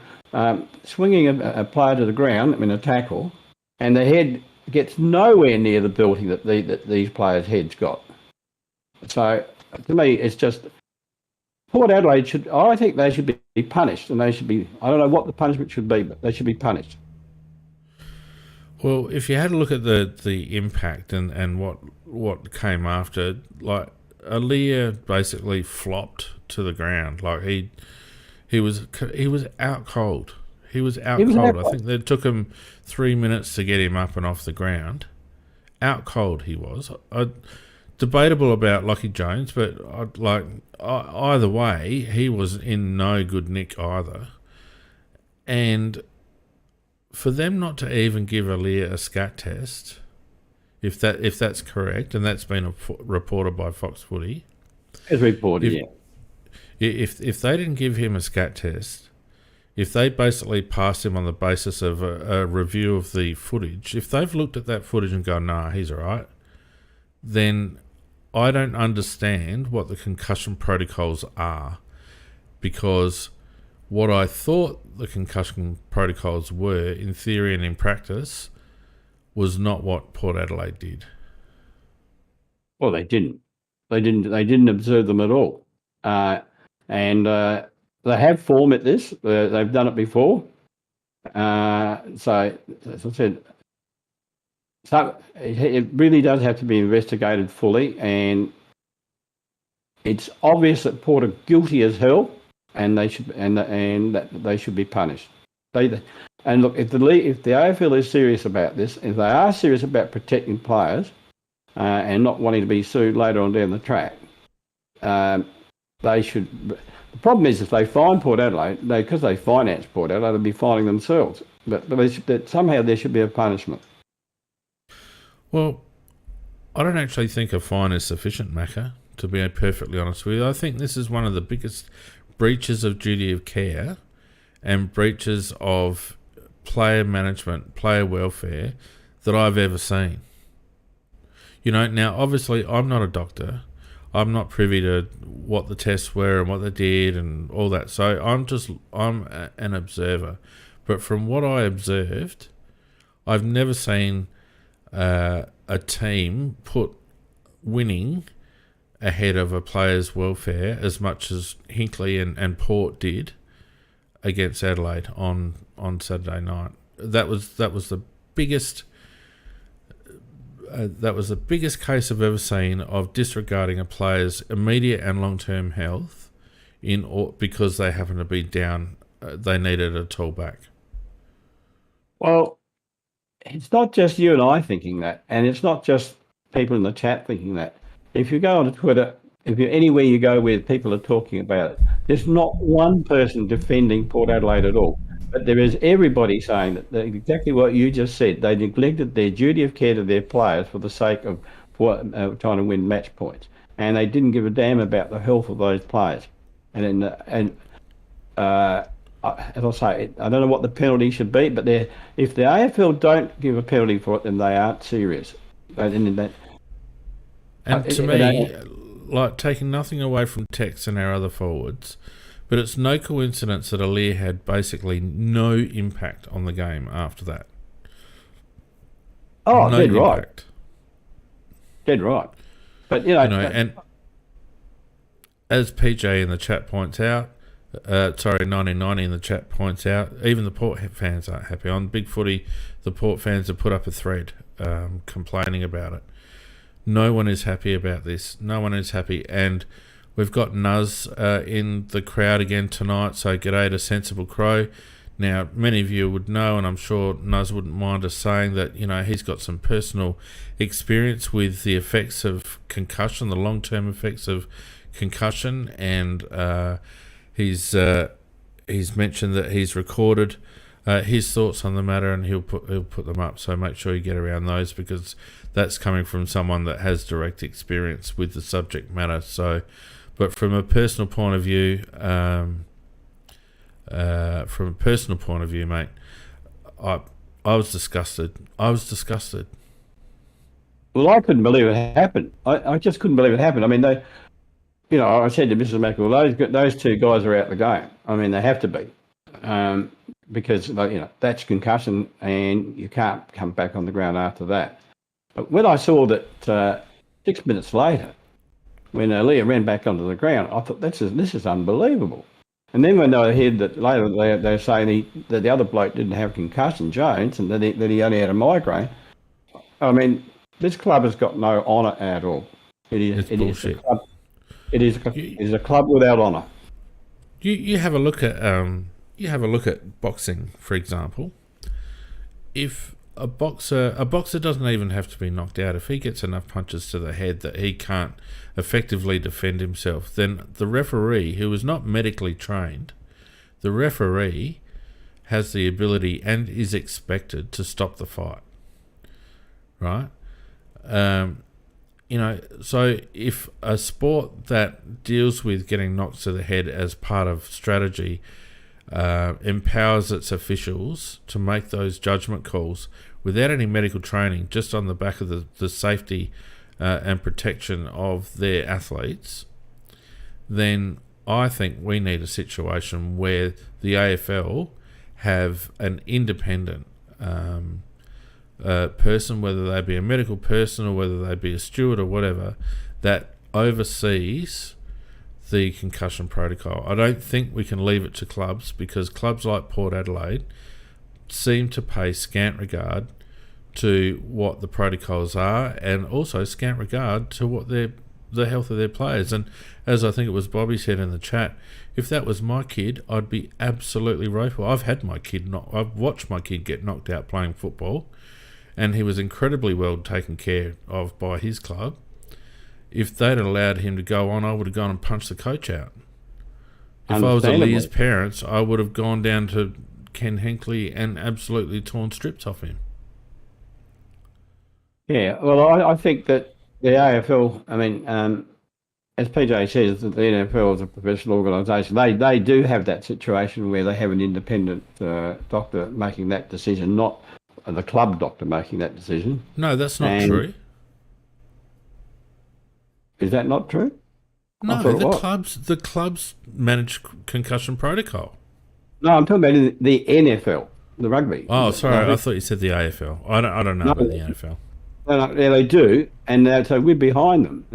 swinging a player to the ground in a tackle, and the head gets nowhere near the ability that these players' heads got. So, to me, it's just Port Adelaide I think they should be punished, and they should be, I don't know what the punishment should be, but they should be punished. Well, if you had a look at the impact and what came after, like, Aliir basically flopped to the ground. Like, he was out cold. He was out cold. I think it took him 3 minutes to get him up and off the ground. Out cold he was. Debatable about Lockie Jones, but either way, he was in no good nick either. And for them not to even give Aliir a scat test, if that's correct, and that's been reported by Fox Footy, as reported, if they didn't give him a scat test, if they basically passed him on the basis of a review of the footage, if they've looked at that footage and gone, nah, he's all right, then I don't understand what the concussion protocols are, because what I thought the concussion protocols were, in theory and in practice, was not what Port Adelaide did. Well, they didn't. They didn't observe them at all. And they have form at this. They've done it before. So, as I said, it really does have to be investigated fully, and it's obvious that Port are guilty as hell, and they should that they should be punished. And look, if the AFL is serious about this, if they are serious about protecting players and not wanting to be sued later on down the track, they should. The problem is, if they fine Port Adelaide, because they finance Port Adelaide, they'll be fining themselves. But somehow there should be a punishment. Well, I don't actually think a fine is sufficient, Macca, to be perfectly honest with you. I think this is one of the biggest breaches of duty of care and breaches of player management, player welfare that I've ever seen. Now, obviously, I'm not a doctor. I'm not privy to what the tests were and what they did and all that. So I'm an observer. But from what I observed, I've never seen a team put winning ahead of a player's welfare as much as Hinckley and Port did against Adelaide on Saturday night. That was the biggest. That was the biggest case I've ever seen of disregarding a player's immediate and long-term health because they happen to be down. They needed a tool back. Well, it's not just you and I thinking that, and it's not just people in the chat thinking that. If you go onto Twitter, if you're anywhere you go where people are talking about it, there's not one person defending Port Adelaide at all. But there is everybody saying that exactly what you just said. They neglected their duty of care to their players for the sake of trying to win match points, and they didn't give a damn about the health of those players. As I say, I don't know what the penalty should be, but if the AFL don't give a penalty for it, then they aren't serious. And to me, like, taking nothing away from Tex and our other forwards, but it's no coincidence that Aliir had basically no impact on the game after that. Oh, no dead impact. Right. Dead right. But, and as PJ in the chat points out, 1990 in the chat points out, even the Port fans aren't happy. On Big Footy, the Port fans have put up a thread complaining about it. No one is happy about this. No one is happy. And we've got Nuz in the crowd again tonight, so g'day to Sensible Crow. Now, many of you would know, and I'm sure Nuz wouldn't mind us saying that, he's got some personal experience with the effects of concussion, the long-term effects of concussion, and he's mentioned that he's recorded his thoughts on the matter, and he'll put them up. So make sure you get around those, because that's coming from someone that has direct experience with the subject matter. So, but from a personal point of view, mate, I was disgusted. Well, I couldn't believe it happened. I just couldn't believe it happened. I mean, I said to Mrs. McElroy, those two guys are out the game. I mean, they have to be, because that's concussion, and you can't come back on the ground after that. But when I saw that 6 minutes later, when Leah ran back onto the ground, I thought this is unbelievable. And then when I heard that later they were saying that the other bloke didn't have concussion, Jones, and that he only had a migraine. I mean, this club has got no honour at all. It is a club without honour. You have a look at boxing, for example. If a boxer doesn't even have to be knocked out. If he gets enough punches to the head that he can't effectively defend himself, then the referee, who is not medically trained, the referee has the ability and is expected to stop the fight. Right? So if a sport that deals with getting knocked to the head as part of strategy empowers its officials to make those judgment calls without any medical training, just on the back of the safety and protection of their athletes, then I think we need a situation where the AFL have an independent person, whether they be a medical person or whether they be a steward or whatever, that oversees the concussion protocol. I don't think we can leave it to clubs, because clubs like Port Adelaide seem to pay scant regard to what the protocols are, and also scant regard to what the health of their players. And as I think it was Bobby said in the chat, if that was my kid, I'd be absolutely woeful. I've watched my kid get knocked out playing football, and he was incredibly well taken care of by his club. If they'd allowed him to go on, I would have gone and punched the coach out. If I was Aliir's parents, I would have gone down to Ken Hinkley and absolutely torn strips off him. Yeah, well, I think that the AFL, as PJ says, that the NFL is a professional organisation. They do have that situation where they have an independent doctor making that decision, not the club doctor making that decision. No, that's not true. Is that not true? No, the clubs manage concussion protocol. No, I'm talking about the NFL, the rugby. Oh, sorry, I thought you said the AFL. I don't know about the NFL. No, yeah, they do, and so we're behind them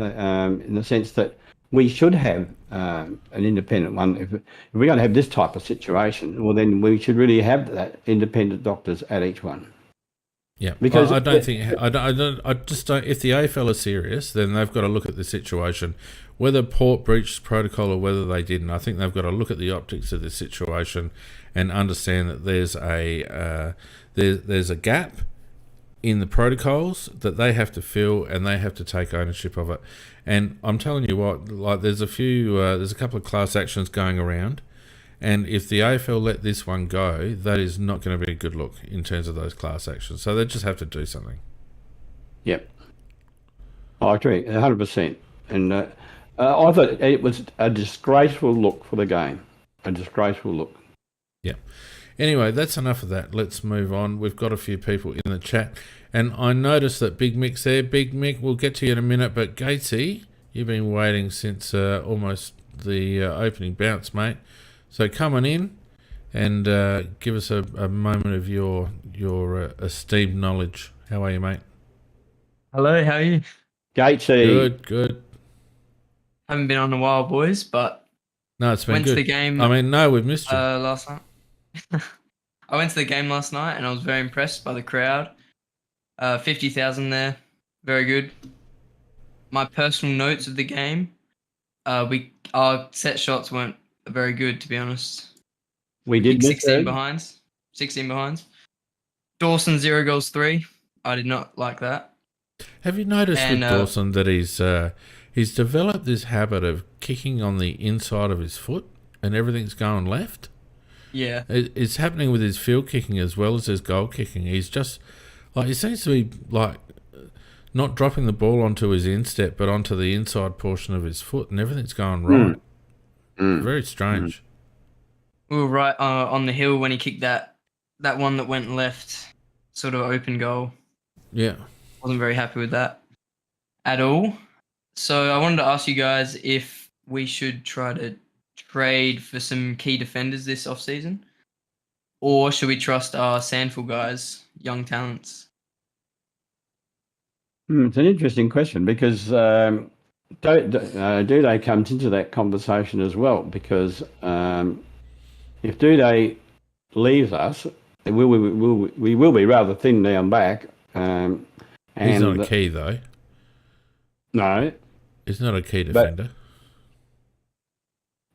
in the sense that we should have an independent one. If we're going to have this type of situation, well, then we should really have that independent doctors at each one. Yeah, because I just don't. If the AFL are serious, then they've got to look at the situation, whether Port breached protocol or whether they didn't. I think they've got to look at the optics of the situation and understand that there's a gap in the protocols that they have to fill, and they have to take ownership of it. And I'm telling you what, like there's a couple of class actions going around, And if the AFL let this one go, that is not going to be a good look in terms of those class actions. So they just have to do something. Yep. I agree, 100%. And I thought it was a disgraceful look for the game. A disgraceful look. Yeah. Anyway, that's enough of that. Let's move on. We've got a few people in the chat. And I noticed that Big Mick's there. Big Mick, we'll get to you in a minute. But Gatesy, you've been waiting since almost the opening bounce, mate. So come on in and give us a moment of your esteemed knowledge. How are you, mate? Hello, how are you? Gatesy. Good. Haven't been on a while, boys, but No, it's been went good. to the game. I mean, no, we've missed you. Last night. I went to the game last night, and I was very impressed by the crowd. 50,000 there, very good. My personal notes of the game, our set shots weren't very good, to be honest. We did miss 16 it. behinds. 16 behinds. Dawson 0 goals 3. I did not like that. Have you noticed And, with Dawson that he's developed this habit of kicking on the inside of his foot and everything's going left? Yeah. It's happening with his field kicking as well as his goal kicking. He's just like, he seems to be like not dropping the ball onto his instep but onto the inside portion of his foot, and everything's going right. Very strange. We were right on the hill when he kicked that one that went left, sort of open goal. Yeah. Wasn't very happy with that at all. So I wanted to ask you guys if we should try to trade for some key defenders this off-season, or should we trust our Sandful guys, young talents? It's an interesting question because Duday comes into that conversation as well, because if Duday leaves us, we will be rather thin down back. He's not a key, though. No. He's not a key defender.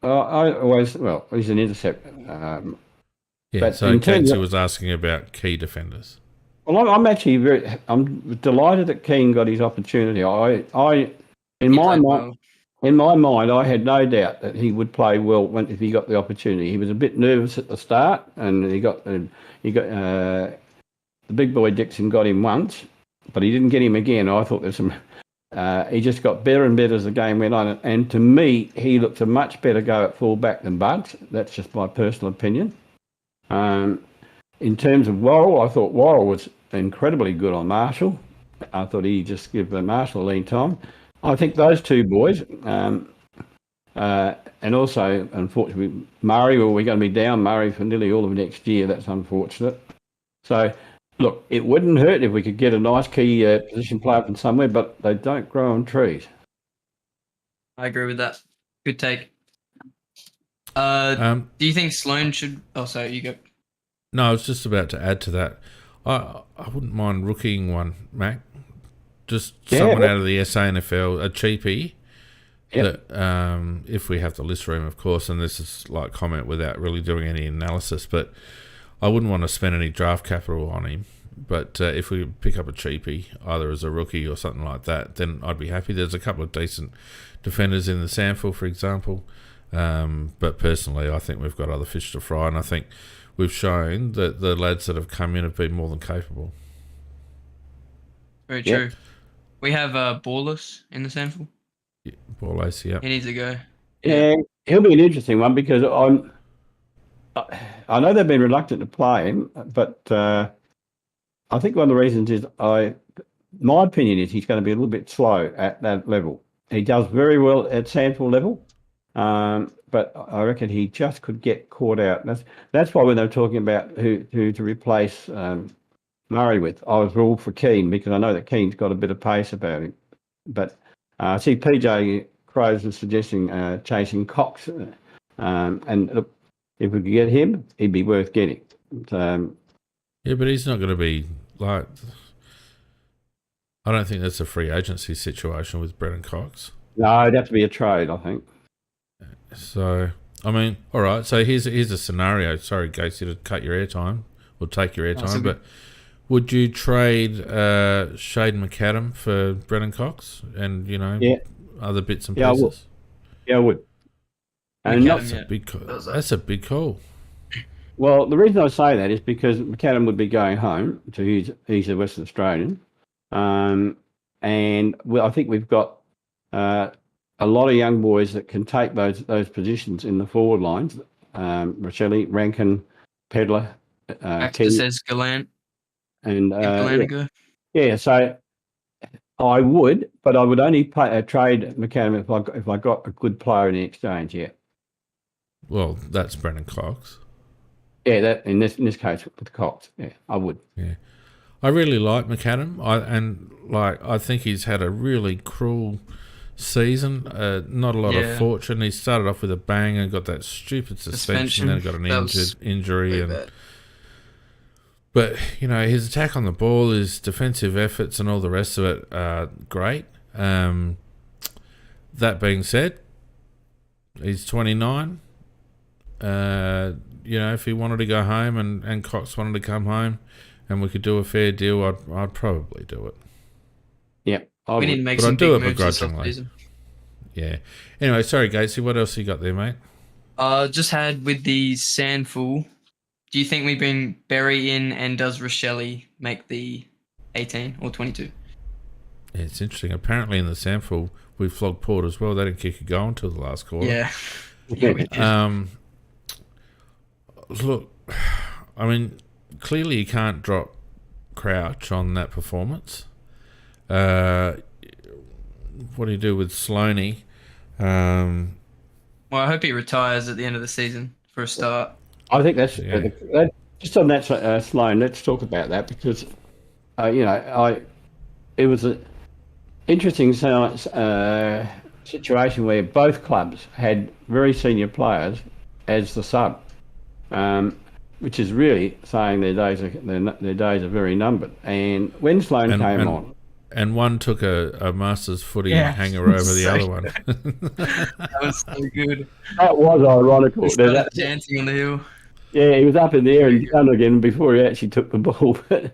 He's an intercept. So Casey was asking about key defenders. Well, I'm delighted that Keane got his opportunity. In my mind, I had no doubt that he would play well if he got the opportunity. He was a bit nervous at the start, and he got the big boy Dixon got him once, but he didn't get him again. I thought there's some. He just got better and better as the game went on, and to me, he looked a much better go at fullback than Bugs. That's just my personal opinion. In terms of Worrell, I thought Worrell was incredibly good on Marshall. I thought he just gave Marshall a lean time. I think those two boys, and also, unfortunately, Murray, we're going to be down Murray for nearly all of next year. That's unfortunate. So, look, it wouldn't hurt if we could get a nice key position player from somewhere, but they don't grow on trees. I agree with that. Good take. Do you think Sloan should... Oh, sorry, you go. No, I was just about to add to that. I wouldn't mind rookieing one, Mac. Just someone out of the SANFL, a cheapie. Yep. That, if we have the list room, of course, and this is like comment without really doing any analysis, but I wouldn't want to spend any draft capital on him. But if we pick up a cheapie, either as a rookie or something like that, then I'd be happy. There's a couple of decent defenders in the Sandful, for example. But personally, I think we've got other fish to fry, and I think we've shown that the lads that have come in have been more than capable. Very true. We have Ballers in the Sandful. Yeah, Ballers, yeah. He needs to go. Yeah, he'll be an interesting one because I know they've been reluctant to play him, but I think one of the reasons is my opinion is he's going to be a little bit slow at that level. He does very well at Sandful level, but I reckon he just could get caught out. That's why when they were talking about who to replace Murray with, I was all for Keane because I know that Keane's got a bit of pace about him. But I see PJ Crows was suggesting chasing Cox, and look, if we could get him, he'd be worth getting. Yeah, but he's not going to be like... I don't think that's a free agency situation with Brennan Cox. No, it'd have to be a trade, I think. So, I mean, all right. So here's a scenario. Sorry, Gatesy, to cut your airtime or take your airtime, but would you trade Shade McAdam for Brennan Cox and other bits and pieces? I would. And not, McAdam, yeah. That's a big call. well, the reason I say that is because McAdam would be going home to he's a Western Australian, and I think we've got a lot of young boys that can take those positions in the forward lines. Rochelle, Rankin, Pedler, Baxter says Gallant. and Gallant go. yeah. So I would, but I would only trade McAdam if I got a good player in the exchange. Yeah. Well, that's Brendan Cox. Yeah, that in this case with the Cox, yeah, I would. Yeah, I really like McAdam. I think he's had a really cruel season. Not a lot of fortune. He started off with a bang and got that stupid suspension, then got an injury, but his attack on the ball, his defensive efforts, and all the rest of it are great. That being said, he's 29. If he wanted to go home and Cox wanted to come home and we could do a fair deal, I'd probably do it. Yeah. We need to make some big moves this season. Yeah. Anyway, sorry, Gatesy, what else you got there, mate? Just had with the Sandful, do you think we bring Berry in and does Rochelle make the 18 or 22? Yeah, it's interesting. Apparently in the Sandful, we flogged Port as well. They didn't kick a goal until the last quarter. Yeah. Look, I mean, clearly you can't drop Crouch on that performance. What do you do with Sloaney? Well, I hope he retires at the end of the season for a start. I think that's just on that Sloan. Let's talk about that because, it was an interesting situation where both clubs had very senior players as the sub. Which is really saying their days are very numbered. And when Sloan came on, and one took a Masters footy hanger over the other one. That was so good. That was ironical. Dancing on the hill. Yeah, he was up in the air and down again before he actually took the ball. I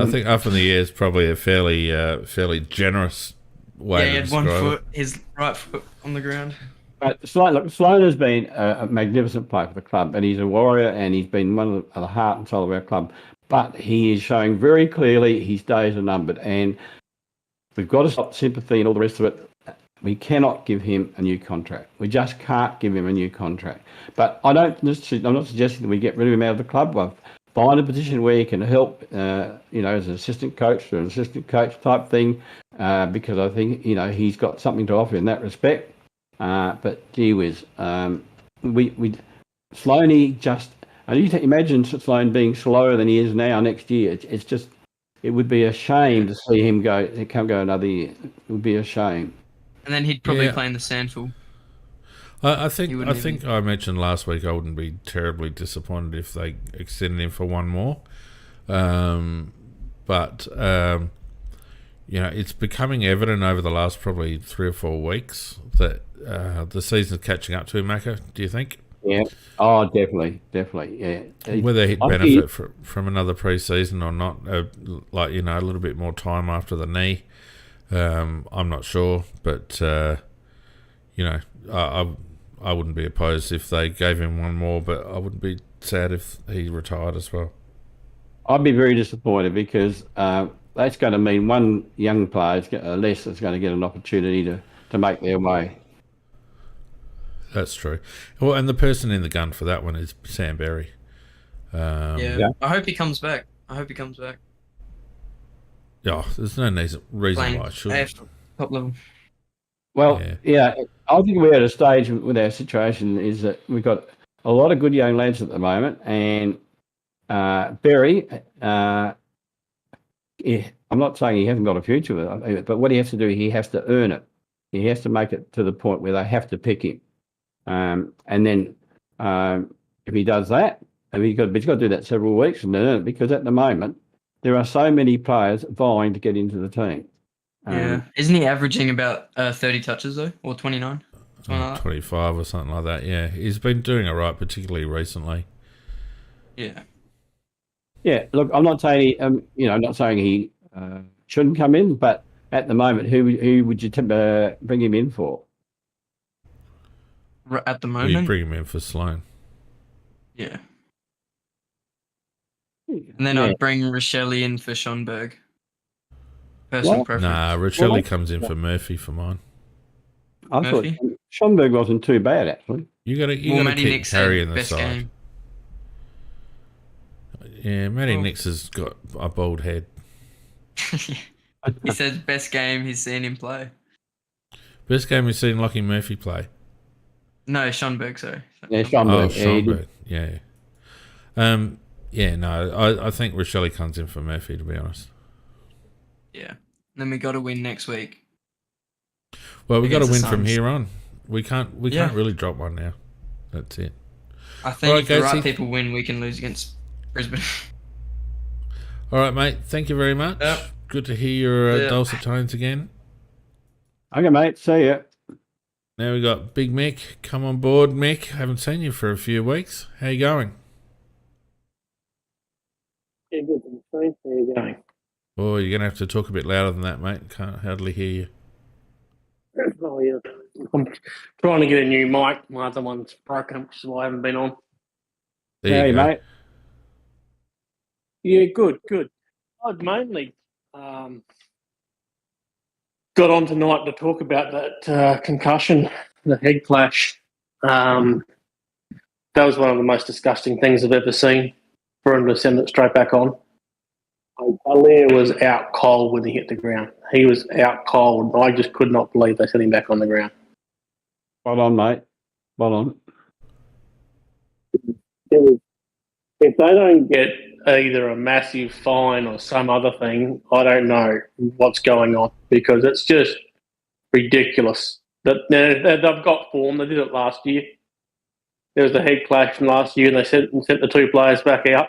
think up in the air is probably a fairly generous way. Yeah, he had one foot, his right foot on the ground. But Sloan has been a magnificent player for the club, and he's a warrior, and he's been one of the heart and soul of our club. But he is showing very clearly his days are numbered, and we've got to stop sympathy and all the rest of it. We cannot give him a new contract. We just can't give him a new contract. But I'm not suggesting that we get rid of him out of the club. We'll find a position where he can help, as an assistant coach or an assistant coach type thing, because I think he's got something to offer in that respect. But gee whiz, Sloaney just, and you imagine Sloan being slower than he is now next year. It would be a shame to see him go another year. It would be a shame. And then he'd probably play in the Sandful. I think I mentioned last week I wouldn't be terribly disappointed if they extended him for one more. But it's becoming evident over the last probably 3 or 4 weeks that the season's catching up to him, Macca, do you think? Yeah. Oh, definitely, yeah. Whether he'd benefit from another pre-season or not, a little bit more time after the knee, I'm not sure. But, I wouldn't be opposed if they gave him one more, but I wouldn't be sad if he retired as well. I'd be very disappointed because that's going to mean one young player less is going to get an opportunity to make their way. That's true. Well, and the person in the gun for that one is Sam Berry. I hope he comes back. Yeah, there's no reason why I shouldn't. Top level. Well, I think we're at a stage with our situation is that we've got a lot of good young lads at the moment, and Berry, I'm not saying he hasn't got a future with it, but what he has to do, he has to earn it. He has to make it to the point where they have to pick him. And then if he does that, he's got to do that several weeks and earn it, because at the moment there are so many players vying to get into the team. Isn't he averaging about 30 touches though, or 29? 25 or something like that. Yeah, he's been doing it right, particularly recently. Yeah. Yeah. Look, I'm not saying I'm not saying he shouldn't come in, but at the moment, who would you bring him in for? at the Well, you moment. bring him in for Sloan. Yeah. And then I'd bring Rochelle in for Schonberg. Personal What? preference. Nah, Richelli What? comes in for Murphy for mine. I Murphy? thought Schonberg wasn't too bad, actually. You got to Matty keep Nix Harry said in the best side. game. Yeah, Matty Oh. Nix has got a bald head. He said best game he's seen him play. Best game we've seen Lockie Murphy play. No, Schonberg, sorry. Yeah, Oh, Schonberg. Yeah, he did. Schonberg. Yeah. Yeah, no, I think Rochelle comes in for Murphy, to be honest. Yeah. Then we got to win next week. Well, we got to Against win the from Suns. here on. We can't Yeah. really drop one now. That's it. I think All right, if the right Casey. people win, we can lose against Brisbane. All right, mate. Thank you very much. Yep. Good to hear your Yeah. dulcet tones again. Okay, mate. See ya. Now we got Big Mick. Come on board, Mick. Haven't seen you for a few weeks. How you going? Yeah, good. How are you going? Oh, you're going to have to talk a bit louder than that, mate. Can't hardly hear you. Oh, yeah. I'm trying to get a new mic. My other one's broken, which is why I haven't been on. There you Hey, go. mate. Yeah, good. I'd mainly got on tonight to talk about that concussion, the head clash. That was one of the most disgusting things I've ever seen. For him to send it straight back on. Alair was out cold when he hit the ground. He was out cold. I just could not believe they sent him back on the ground. Spot on, mate. Spot on. If they don't get either a massive fine or some other thing, I don't know what's going on because it's just ridiculous. They've got form. They did it last year. There was the head clash from last year, and they sent the two players back out.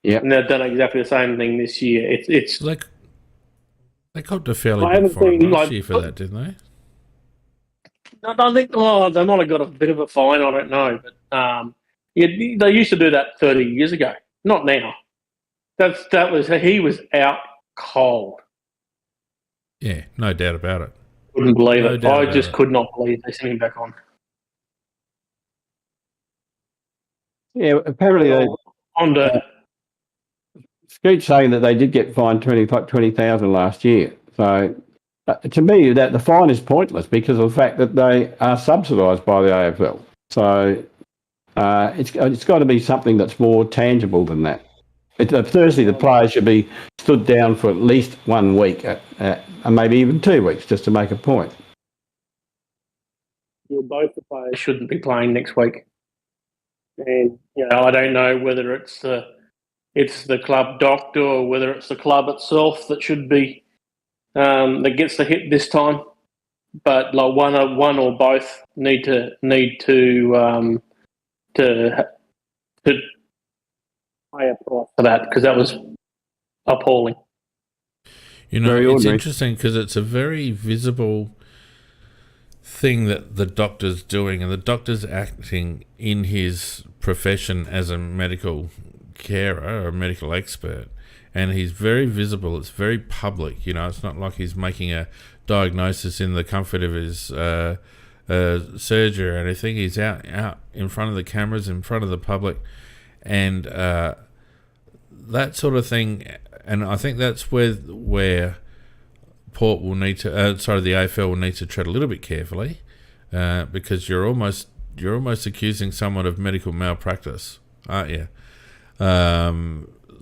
Yep. And they've done exactly the same thing this year. It's Like, they copped a fairly I big haven't fine seen, last like- year for that, didn't they? I think they might have got a bit of a fine. I don't know, but they used to do that 30 years ago. Not now. He was out cold. Yeah, no doubt about it. Couldn't believe No it. doubt I about just it. could not believe they sent him back on. Yeah, apparently On to Scoot's saying that they did get fined 20,000 last year. So to me, that the fine is pointless because of the fact that they are subsidised by the AFL. So it's got to be something that's more tangible than that. Thursday, the players should be stood down for at least 1 week, and maybe even 2 weeks, just to make a point. both the players shouldn't be playing next week. And I don't know whether it's the club doctor or whether it's the club itself that should be that gets the hit this time. But like one or both need to pay a price for that because that was appalling. You know, Very it's ordinary. interesting because it's a very visible thing that the doctor's doing, and the doctor's acting in his profession as a medical carer or a medical expert, and he's very visible. It's very public. It's not like he's making a diagnosis in the comfort of his surgery or anything. He's out in front of the cameras, in front of the public, and that sort of thing. And I think that's where Port will need to, the AFL will need to tread a little bit carefully, because you're almost accusing someone of medical malpractice, aren't you?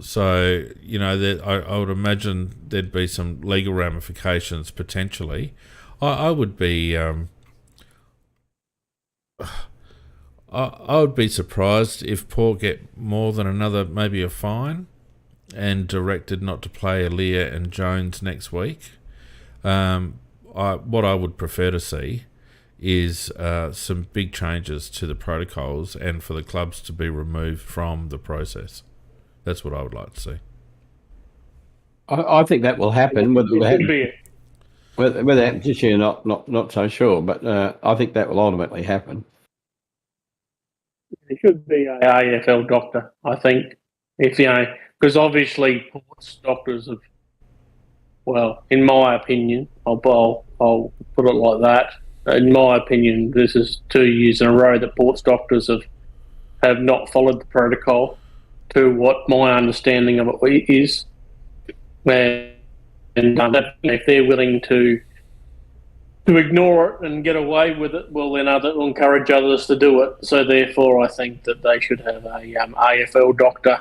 So I would imagine there'd be some legal ramifications potentially. I would be I would be surprised if Port get more than another, maybe a fine, and directed not to play Aaliyah and Jones next week. What I would prefer to see is some big changes to the protocols and for the clubs to be removed from the process. That's what I would like to see. I think that will happen. Whether it It happens should be whether it happens this year, not so sure. But I think that will ultimately happen. It should be a AFL doctor, I think. Because obviously Port's doctors have, well, in my opinion, I'll put it like that. in my opinion, this is 2 years in a row that Port's doctors have not followed the protocol to what my understanding of it is. And if they're willing to ignore it and get away with it, well, then will encourage others to do it. So therefore, I think that they should have a AFL doctor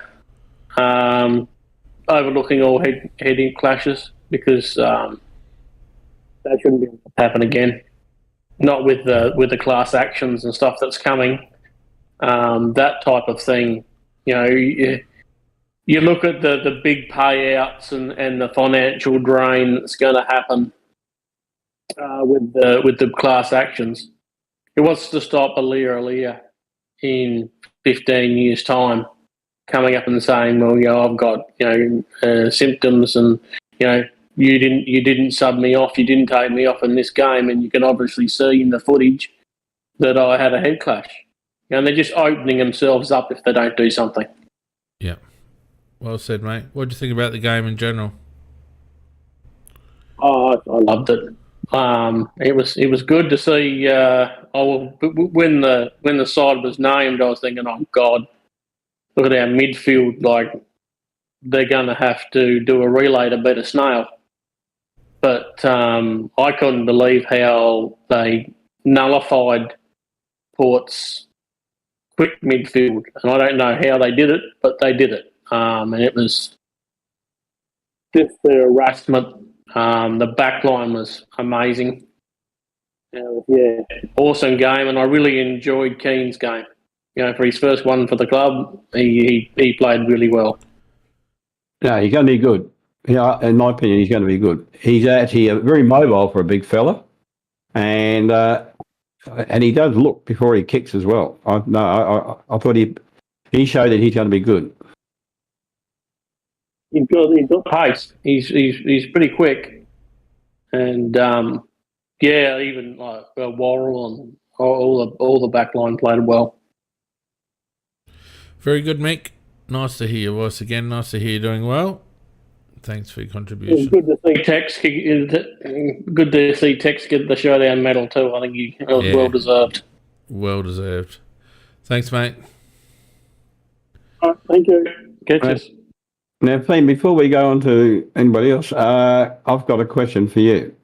overlooking all head clashes, because that shouldn't be able to happen again. Not with the class actions and stuff that's coming. That type of thing, you look at the big payouts and the financial drain that's going to happen with the class actions. It wants to stop Alia in 15 years' time coming up and saying, well, I've got symptoms, and you didn't sub me off, you didn't take me off in this game, and you can obviously see in the footage that I had a head clash. And they're just opening themselves up if they don't do something. Yeah. Well said, mate. What do you think about the game in general? Oh, I loved it. It was good to see. When the side was named, I was thinking, oh God, look at our midfield. Like, they're going to have to do a relay to beat a snail. But I couldn't believe how they nullified Port's quick midfield, and I don't know how they did it, but they did it. And it was just the harassment. The back line was amazing. Awesome game, and I really enjoyed Keane's game. For his first one for the club, he played really well. No, he's going to be good. In my opinion, he's going to be good. He's actually very mobile for a big fella, and he does look before he kicks as well. I thought he showed that he's going to be good. He's got pace. He's pretty quick, and even like Worrell and all the back line played well. Very good, Mick. Nice to hear your voice again. Nice to hear you doing well. Thanks for your contribution. Good to see Tex get the Showdown medal too. I think it was well deserved. Well deserved. Thanks, mate. All right, thank you. Catch you. Now, Finn, before we go on to anybody else, I've got a question for you.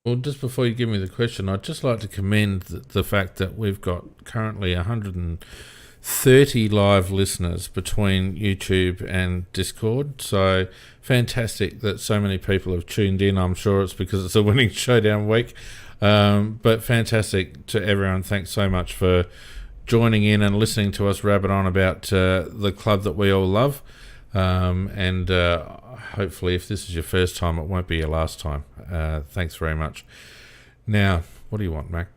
Well, just before you give me the question, I'd just like to commend the fact that we've got currently 130 live listeners between YouTube and Discord. So fantastic that so many people have tuned in. I'm sure it's because it's a winning Showdown week. But fantastic to everyone. Thanks so much for joining in and listening to us rabbit on about the club that we all love. And hopefully if this is your first time, it won't be your last time. Thanks very much. Now, what do you want, Mac?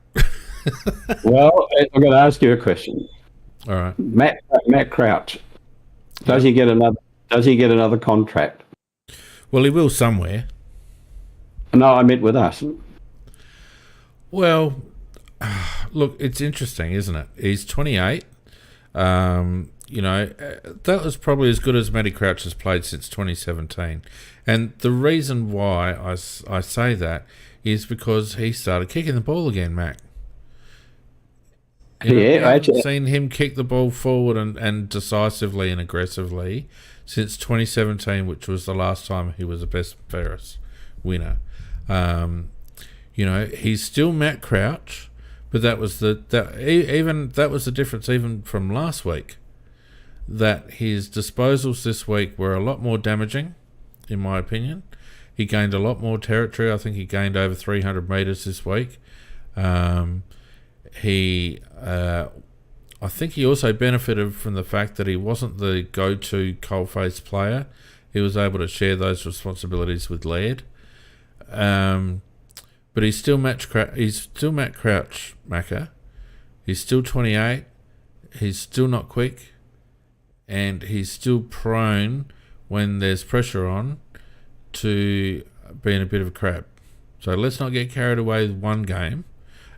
Well, I'm going to ask you a question. All right. Matt Crouch, does he get another contract? Well, he will somewhere. No, I meant with us. Well, look, it's interesting, isn't it? He's 28. That was probably as good as Matty Crouch has played since 2017. And the reason why I say that is because he started kicking the ball again, Mac. I haven't seen him kick the ball forward and decisively and aggressively since 2017, which was the last time he was a best and fairest winner. He's still Matt Crouch, but that was the difference even from last week. That his disposals this week were a lot more damaging, in my opinion. He gained a lot more territory. I think he gained over 300 metres this week. I think he also benefited from the fact that he wasn't the go-to coalface player. He was able to share those responsibilities with Laird. But he's still Matt Crouch, Macca. He's still 28. He's still not quick. And he's still prone, when there's pressure on, to being a bit of a crab. So let's not get carried away with one game.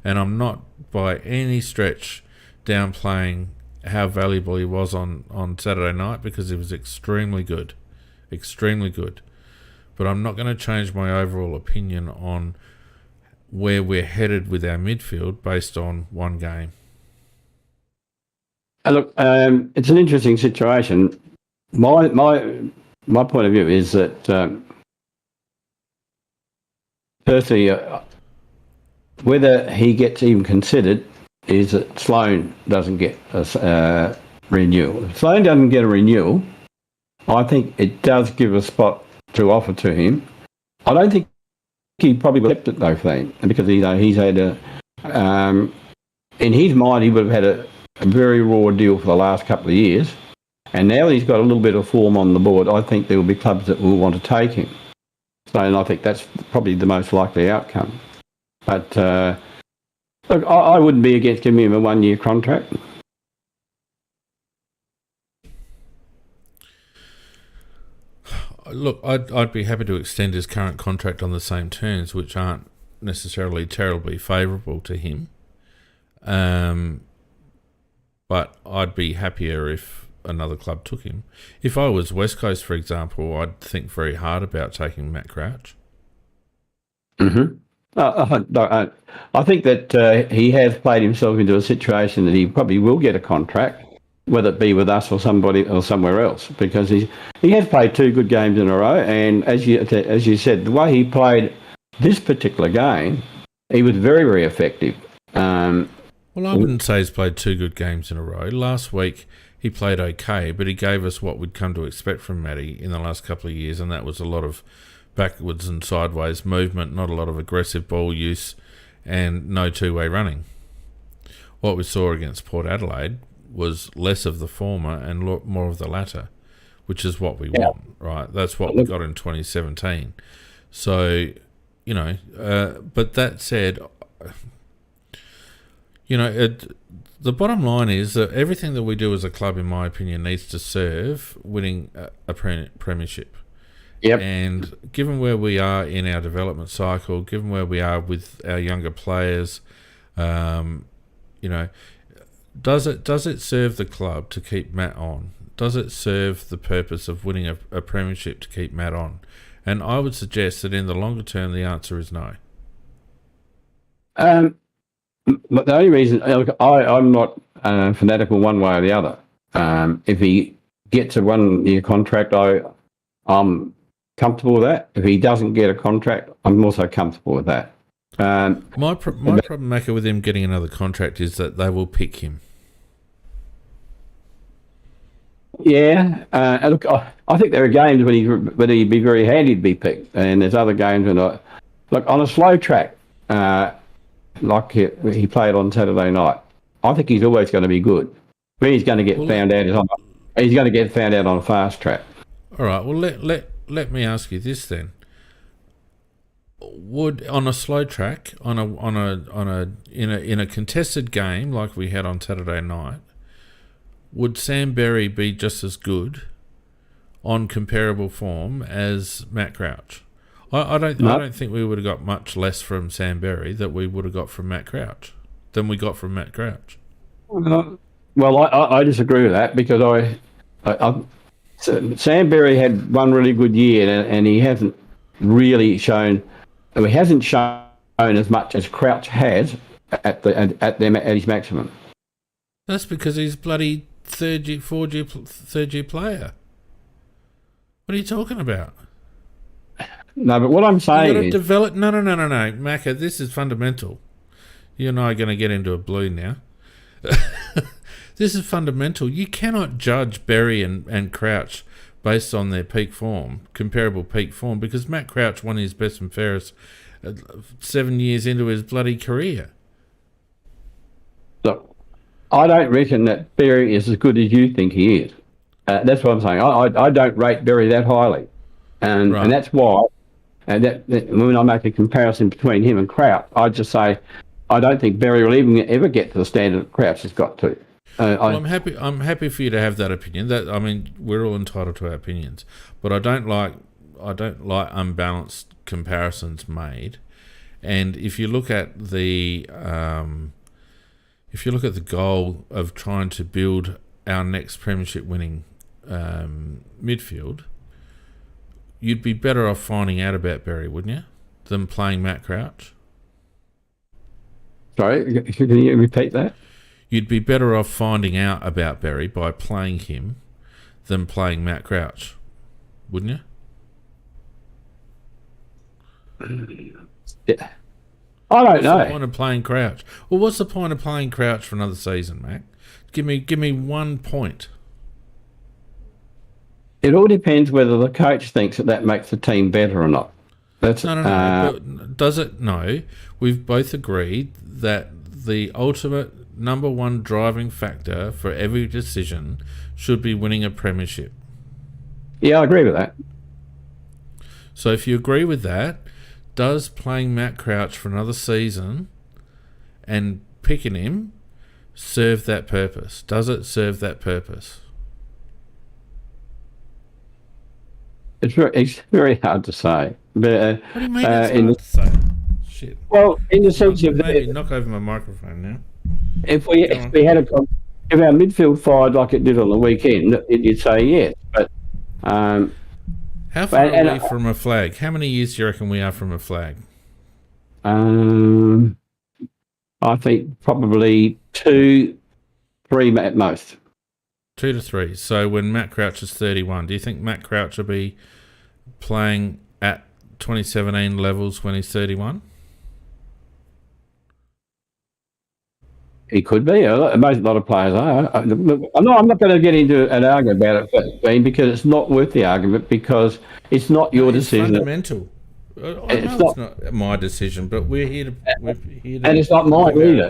And I'm not by any stretch downplaying how valuable he was on Saturday night, because he was extremely good. Extremely good. But I'm not going to change my overall opinion on where we're headed with our midfield based on one game. Look, it's an interesting situation. My point of view is that firstly, whether he gets even considered is that Sloan doesn't get a renewal. If Sloan doesn't get a renewal, I think it does give a spot to offer to him. I don't think he probably would accept it though, Fane, because he's had in his mind he would have had a very raw deal for the last couple of years, and now that he's got a little bit of form on the board, I think there will be clubs that will want to take him. So, and I think that's probably the most likely outcome. But look, I wouldn't be against giving him a 1-year contract. Look, I'd be happy to extend his current contract on the same terms, which aren't necessarily terribly favourable to him. But I'd be happier if another club took him. If I was West Coast, for example, I'd think very hard about taking Matt Crouch. Mm-hmm. I think that he has played himself into a situation that he probably will get a contract, whether it be with us or somebody or somewhere else, because he has played 2 good games in a row, and as you said, the way he played this particular game, he was very, very effective. Well, I wouldn't say he's played 2 good games in a row. Last week he played okay, but he gave us what we'd come to expect from Matty in the last couple of years, and that was a lot of backwards and sideways movement, not a lot of aggressive ball use, and no two-way running. What we saw against Port Adelaide was less of the former and more of the latter, which is what we want, right? That's what we got in 2017. So, but that said, the bottom line is that everything that we do as a club, in my opinion, needs to serve winning a premiership. Yep. And given where we are in our development cycle, given where we are with our younger players, does it serve the club to keep Matt on? Does it serve the purpose of winning a premiership to keep Matt on? And I would suggest that in the longer term, the answer is no. But the only reason, I'm not fanatical one way or the other. If he gets a 1-year contract, I'm comfortable with that. If he doesn't get a contract, I'm also comfortable with that. My problem, Macca, with him getting another contract is that they will pick him. Yeah, look, I think there are games when he'd be very handy to be picked, and there's other games when look on a slow track, like he played on Saturday night. I think he's always going to be good. When he's going to get found out he's going to get found out on a fast track. All right. Well, let me ask you this then. Would on a slow track, in a contested game like we had on Saturday night, would Sam Berry be just as good on comparable form as Matt Crouch? I don't think we would have got much less from Sam Berry that we would have got from Matt Crouch than we got from Matt Crouch. Well, I disagree with that because Sam Berry had one really good year and he hasn't really shown. He hasn't shown as much as Crouch has at his maximum. That's because he's bloody third year player. What are you talking about? No, but what I'm saying is... develop... No, Macca, this is fundamental. You and I are going to get into a blue now. This is fundamental. You cannot judge Berry and Crouch based on their peak form, comparable peak form, because Matt Crouch won his best and fairest 7 years into his bloody career. Look, I don't reckon that Berry is as good as you think he is. That's what I'm saying. I don't rate Berry that highly. And that's why... And that when I make a comparison between him and Crouch, I just say I don't think Berry will even ever get to the standard that Crouch has got to. I'm happy for you to have that opinion. We're all entitled to our opinions, but I don't like unbalanced comparisons made. And if you look at the goal of trying to build our next premiership winning midfield, you'd be better off finding out about Berry, wouldn't you, than playing Matt Crouch? Sorry, can you repeat that? You'd be better off finding out about Berry by playing him than playing Matt Crouch, wouldn't you? Yeah. I don't What's the know. point of playing Crouch? Well, what's the point of playing Crouch for another season, Mac? Give me 1 point. It all depends whether the coach thinks that makes the team better or not. That's No. But does it? No. We've both agreed that the ultimate number one driving factor for every decision should be winning a premiership. Yeah, I agree with that. So if you agree with that, does playing Matt Crouch for another season and picking him serve that purpose? Does it serve that purpose? It's very hard to say. But, What do you mean it's hard to say? Shit. well, in the sense of Maybe knock over my microphone now. if our midfield fired like it did on the weekend, you'd say yes. But How far and- are we from a flag? How many years do you reckon we are from a flag? I think probably 2, 3 at most. 2 to 3. So when Matt Crouch is 31, do you think Matt Crouch will be playing at 2017 levels when he's 31? He could be. A lot of players are. I'm not going to get into an argument about it, Bean, because it's not worth the argument because it's not your It's decision. fundamental. I know it's not my decision, but we're here to. And it's not mine either.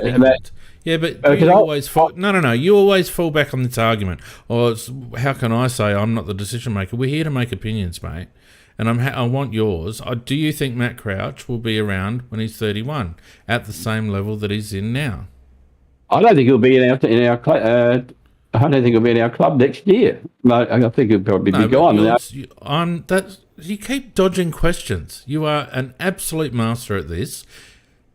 Yeah, but Because you I- always fall. No. You always fall back on this argument. Or how can I say I'm not the decision maker? We're here to make opinions, mate. And I want yours. Do you think Matt Crouch will be around when he's 31 at the same level that he's in now? I don't think he'll be in our club. I don't think he'll be in our club next year. I think he'll probably be gone. You keep dodging questions. You are an absolute master at this.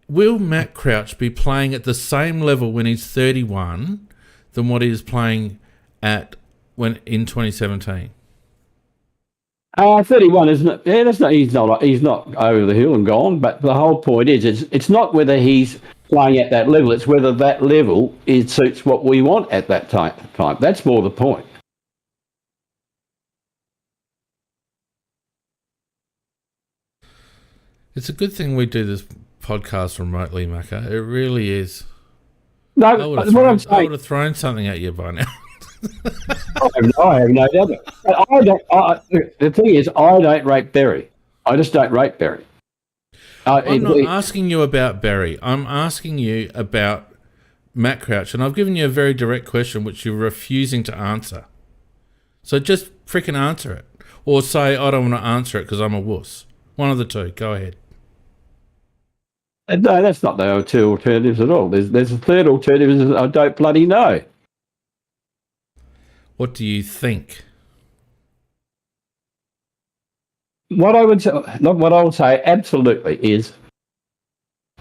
Will Matt Crouch be playing at the same level when he's 31 than what he is playing at when in 2017? 31 isn't it? Yeah, that's not. He's not over the hill and gone. But the whole point is, it's not whether he's playing at that level. It's whether that level suits what we want at that time. That's more the point. It's a good thing we do this podcast remotely, Macca. It really is. No, I what I'm would saying, have thrown something at you by now. I have no doubt. But the thing is, I don't rate Berry. I just don't rate Berry. I'm not asking you about Barry. I'm asking you about Matt Crouch, and I've given you a very direct question which you're refusing to answer. So just freaking answer it. Or say, I don't want to answer it because I'm a wuss. One of the two. Go ahead. No, that's not the two alternatives at all. There's a third alternative. I don't bloody know. What do you think? What I would say absolutely is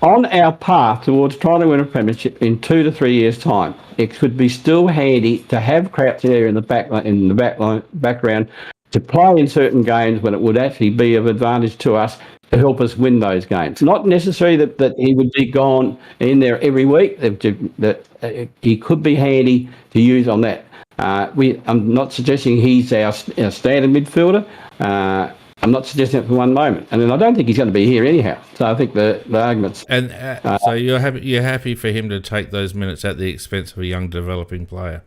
on our path towards trying to win a premiership in 2 to 3 years' time, it could be still handy to have Crouch there in the background to play in certain games when it would actually be of advantage to us to help us win those games. Not necessarily that he would be gone in there every week. That he could be handy to use on that. I'm not suggesting he's our standard midfielder. I'm not suggesting it for one moment, and then I don't think he's going to be here anyhow. So I think the arguments. And so you're happy for him to take those minutes at the expense of a young developing player.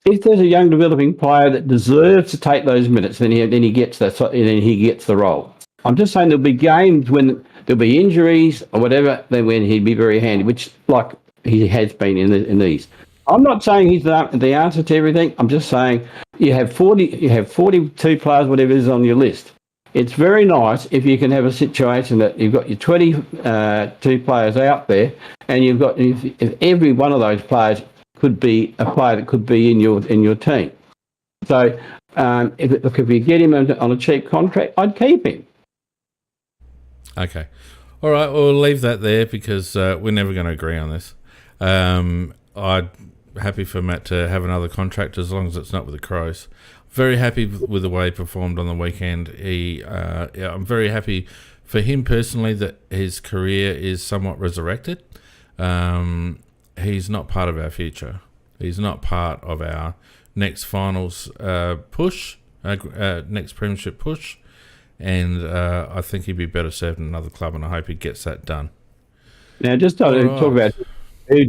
If there's a young developing player that deserves to take those minutes, then he gets the role. I'm just saying there'll be games when there'll be injuries or whatever, then when he'd be very handy, which like he has been in these. I'm not saying he's the answer to everything. I'm just saying you have 42 players, whatever is on your list. It's very nice if you can have a situation that you've got your 22 players out there, and you've got if every one of those players could be a player that could be in your team. So if you get him on a cheap contract, I'd keep him. Okay. All right, we'll leave that there because we're never going to agree on this. I'd happy for Matt to have another contract as long as it's not with the Crows. Very happy with the way he performed on the weekend. I'm very happy for him personally, that his career is somewhat resurrected. He's not part of our future. He's not part of our next finals push, next premiership push. And I think he'd be better served in another club, and I hope he gets that done. Now, just talk about who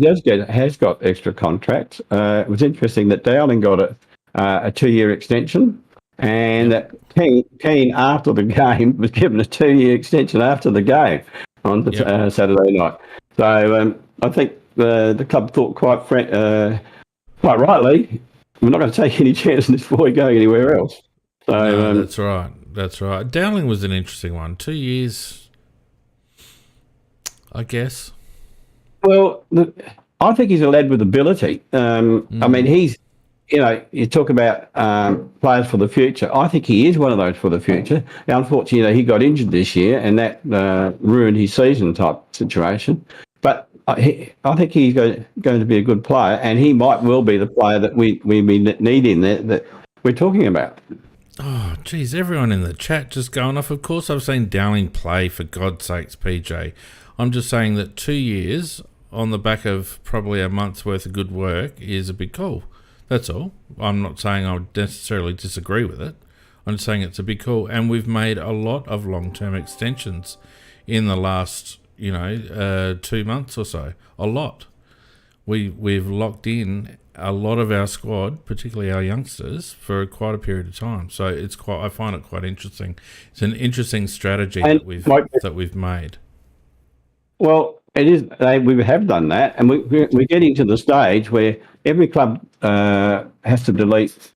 has got extra contracts. It was interesting that Dowling got a 2-year extension, and that Keane after the game was given a 2-year extension after the game on the, Saturday night. So I think the club thought quite rightly, we're not going to take any chance in this boy going anywhere else. So no, that's right. That's right. Dowling was an interesting one. 2 years, I guess. Well, I think he's a lad with ability. I mean, he's, you talk about players for the future. I think he is one of those for the future. Unfortunately, he got injured this year, and that ruined his season type situation. But I think he's going to be a good player, and he might well be the player that we need in there that we're talking about. Oh, geez, everyone in the chat just going off. Of course, I've seen Dowling play, for God's sakes, PJ. I'm just saying that 2 years on the back of probably a month's worth of good work is a big call. That's all. I'm not saying I would necessarily disagree with it. I'm just saying it's a big call. And we've made a lot of long-term extensions in the last, 2 months or so. A lot. We've locked in a lot of our squad, particularly our youngsters, for quite a period of time. So I find it quite interesting. It's an interesting strategy that we've made. Well, it is. We have done that, and we're getting to the stage where every club has to delete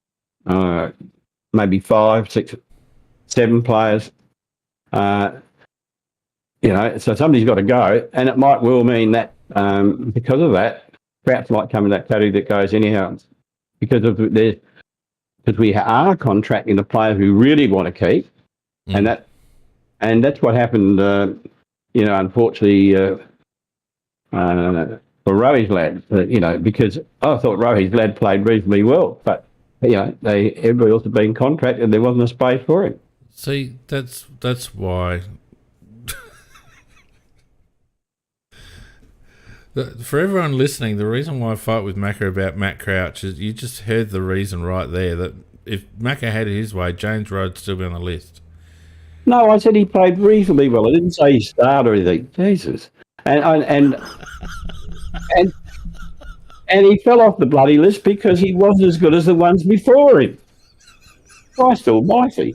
maybe 5, 6, 7 players. So somebody's got to go, and it might well mean that because of that, Crouch might come in that category that goes anyhow, because we are contracting the players we really want to keep, and that's what happened. Unfortunately, for Rowi's lad, because I thought Rowi's lad played reasonably well, but everybody else had been contracted, and there wasn't a space for him. See, that's why. For everyone listening, the reason why I fight with Macca about Matt Crouch is you just heard the reason right there, that if Macca had it his way, James Rhodes still be on the list. No, I said he played reasonably well. I didn't say he started or anything. Jesus. And he fell off the bloody list because he wasn't as good as the ones before him. Christ almighty.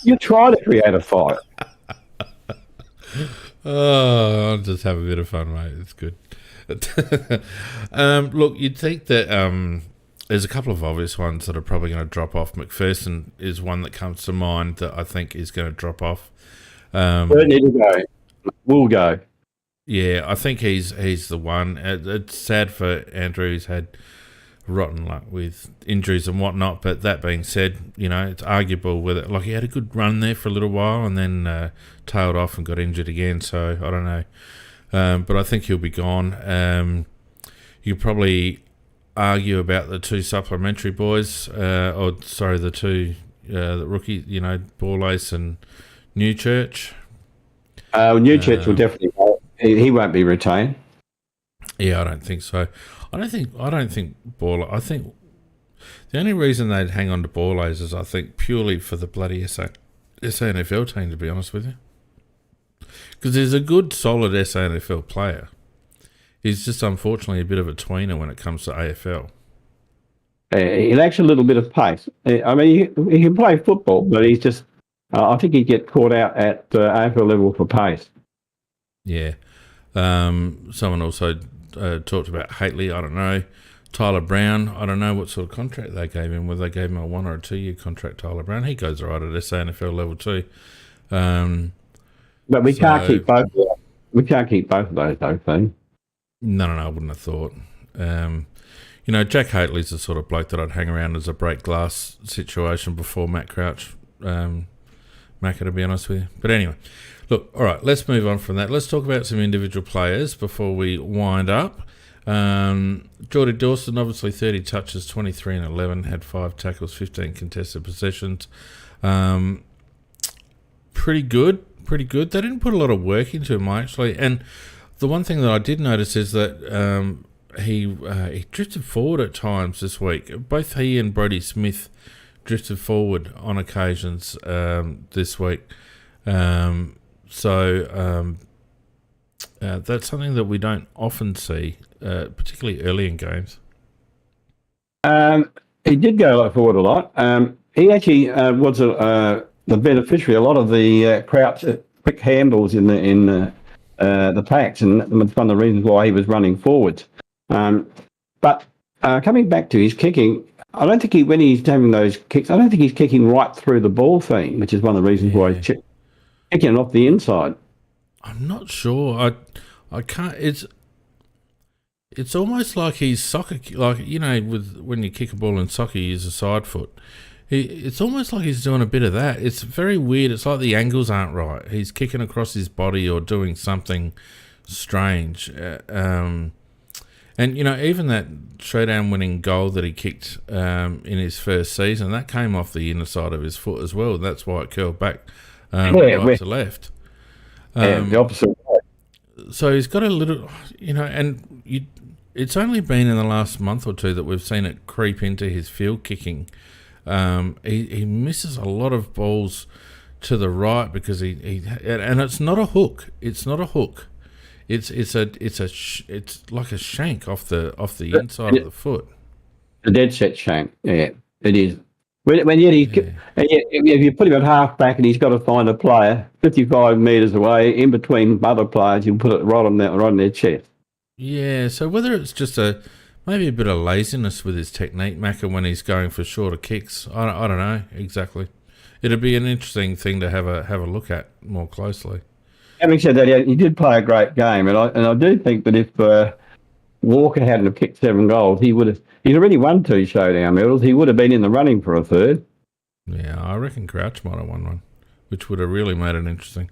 You try to create a fight. Oh, I'll just have a bit of fun, mate. It's good. Look, you'd think that there's a couple of obvious ones that are probably going to drop off. McPherson is one that comes to mind that I think is going to drop off. Don't need to go. We'll go. Yeah, I think he's the one. It's sad for Andrew. He's had rotten luck with injuries and whatnot, but that being said, it's arguable whether, like, he had a good run there for a little while and then tailed off and got injured again, so I don't know. But I think he'll be gone. You probably argue about the 2 supplementary boys, the 2 the rookie, Borlace and Newchurch. Newchurch will definitely go. He won't be retained. Yeah, I don't think so. I don't think Baller. I think the only reason they'd hang on to Borlace is, I think, purely for the bloody SANFL team, to be honest with you. Because there's a good, solid SANFL player. He's just unfortunately a bit of a tweener when it comes to AFL. He lacks a little bit of pace. I mean, he can play football, but he's just. I think he'd get caught out at AFL level for pace. Yeah. Someone also talked about Haitley. I don't know. Tyler Brown. I don't know what sort of contract they gave him. Whether they gave him a 1 or a 2 year contract. Tyler Brown. He goes right at SANFL level too. But we can't keep both. We can't keep both of those, though. Thing. No. I wouldn't have thought. Jack Haitley's the sort of bloke that I'd hang around as a break glass situation before Matt Crouch. Macca, to be honest with you. But anyway, look, all right, let's move on from that. Let's talk about some individual players before we wind up. Geordie Dawson, obviously 30 touches, 23 and 11, had 5 tackles, 15 contested possessions. pretty good. They didn't put a lot of work into him, actually. And the one thing that I did notice is that he drifted forward at times this week. Both he and Brodie Smith drifted forward on occasions this week. So that's something that we don't often see, particularly early in games. He did go forward a lot. He actually was the beneficiary of a lot of the Crouch quick handles in the packs, and that's one of the reasons why he was running forwards. But coming back to his kicking, I don't think when he's having those kicks, I don't think he's kicking right through the ball thing, which is one of the reasons why he's kicking it off the inside. I'm not sure. I can't. It's almost like he's soccer, like, you know, with when you kick a ball in soccer, you use a side foot. It's almost like he's doing a bit of that. It's very weird. It's like the angles aren't right. He's kicking across his body or doing something strange. And, you know, even that Showdown winning goal that he kicked in his first season, that came off the inner side of his foot as well. That's why it curled back right to left. The opposite way. So he's got a little, you know, and it's only been in the last month or two that we've seen it creep into his field kicking. He misses a lot of balls to the right because and it's not a hook. It's not a hook. It's like a shank off the inside of the foot. A dead set shank. Yeah, it is. When yet if you put him at half back and he's got to find a player 55 metres away in between other players, you'll put it right on their chest. Yeah, so whether it's just maybe a bit of laziness with his technique, Macca, when he's going for shorter kicks, I don't know exactly. It'd be an interesting thing to have a look at more closely. Having said that, he did play a great game, and I do think that if Walker hadn't have kicked 7 goals, he's already won 2 Showdown medals. He would have been in the running for a third. Yeah, I reckon Crouch might have won one, which would have really made it interesting.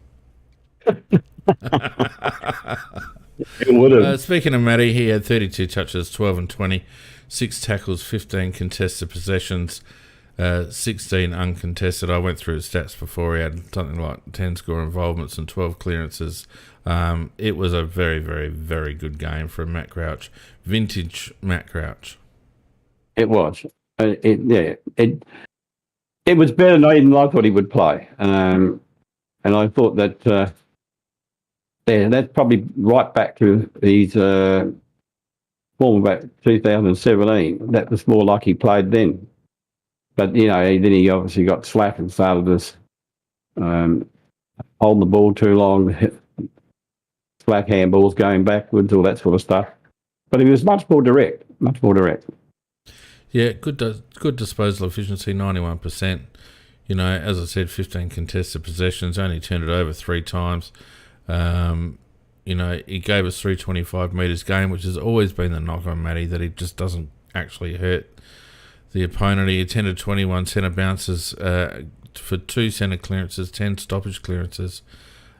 It would have. Speaking of Matty, he had 32 touches, 12 and 20, 6 tackles, 15 contested possessions, 16 uncontested. I went through his stats before. He had something like 10 score involvements and 12 clearances. It was a very, very, very good game from Matt Crouch. Vintage Matt Crouch. It was. It was better than I even I thought he would play. And I thought that that's probably right back to his form about 2017. That was more like he played then. But, you know, then he obviously got slack and started this holding the ball too long, slack handballs going backwards, all that sort of stuff. But he was much more direct. Yeah, good disposal efficiency, 91%. You know, as I said, 15 contested possessions, only turned it over 3 times. You know, he gave us 325 metres game, which has always been the knock on Matty, that he just doesn't actually hurt the opponent. He attended 21 centre bounces for 2 centre clearances, 10 stoppage clearances,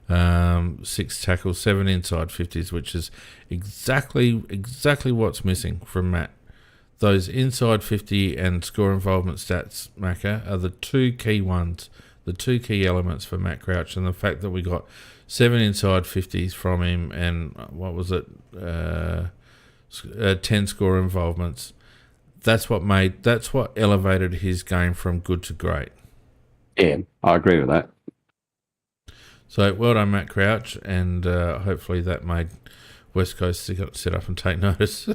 6 tackles, 7 inside 50s, which is exactly what's missing from Matt. Those inside 50 and score involvement stats, Macca, are the 2 key ones, the 2 key elements for Matt Crouch, and the fact that we got 7 inside 50s from him and, 10 score involvements. That's what elevated his game from good to great. Yeah, I agree with that. So well done, Matt Crouch, and hopefully that made West Coast sit up and take notice.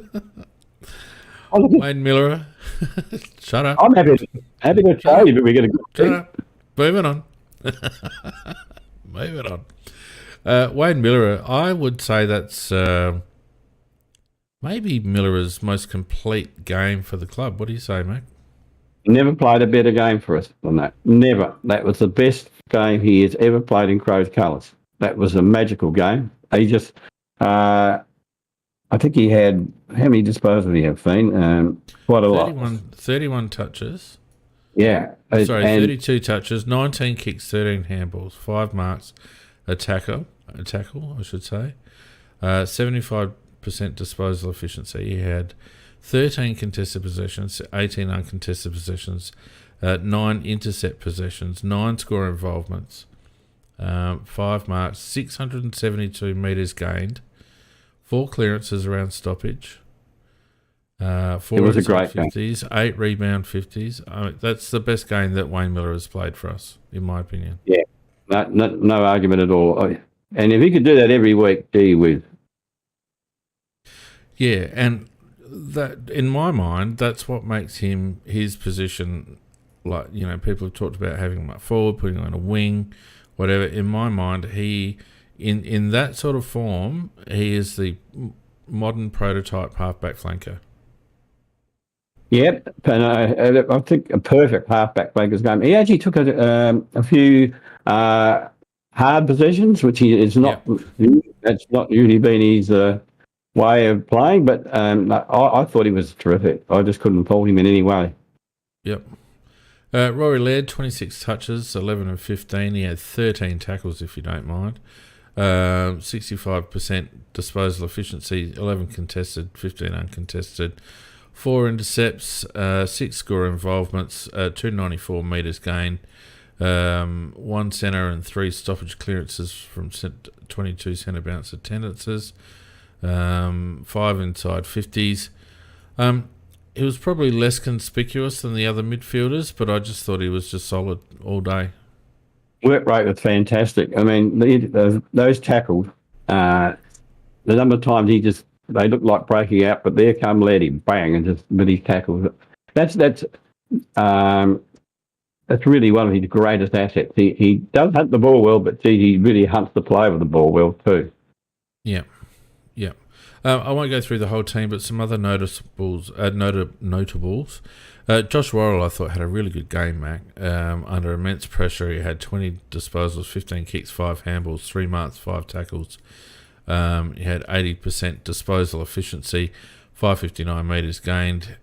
Wayne Miller, shut up. I'm happy to show you, but we get a good Shut up. Moving on. Wayne Miller, I would say that's maybe Miller's most complete game for the club. What do you say, Mac? Never played a better game for us than that. Never. That was the best game he has ever played in Crow's colours. That was a magical game. He just, I think he had, how many disposals did he have, Fiend? Quite a lot. 31 touches. Yeah. 32 touches, 19 kicks, 13 handballs, 5 marks, a tackle, I should say. 75% disposal efficiency. He had 13 contested possessions, 18 uncontested possessions, 9 intercept possessions, 9 score involvements, 5 marks, 672 metres gained, 4 clearances around stoppage, 4 It was a inside great game. 50s, 8 rebound 50s. That's the best game that Wayne Miller has played for us, in my opinion. Yeah, no argument at all. And if he could do that every week, gee whiz. Yeah, and that, in my mind, that's what makes him, his position, like, you know, people have talked about having him up forward, putting him on a wing, whatever. In my mind, he, in that sort of form, he is the modern prototype halfback flanker. Yep, and I think a perfect halfback flanker's game. He actually took a few hard positions, which he is not. That's not usually been his way of playing. But I thought he was terrific. I just couldn't fault him in any way. Yep. Rory Laird, 26 touches, 11 of 15. He had 13 tackles, if you don't mind. 65% disposal efficiency, 11 contested, 15 uncontested. 4 intercepts, 6 score involvements, 294 metres gained, 1 centre and 3 stoppage clearances from 22 centre bounce attendances, 5 inside 50s. He was probably less conspicuous than the other midfielders, but I just thought he was just solid all day. Work rate was fantastic. I mean, those tackles, the number of times they look like breaking out, but there come Letty, bang, and just with his tackles. That's really one of his greatest assets. He does hunt the ball well, but he really hunts the play with the ball well too. Yeah. I won't go through the whole team, but some other notables. Josh Worrell, I thought, had a really good game, Mac. Under immense pressure, he had 20 disposals, 15 kicks, 5 handballs, 3 marks, 5 tackles. He had 80% disposal efficiency, 559 metres gained,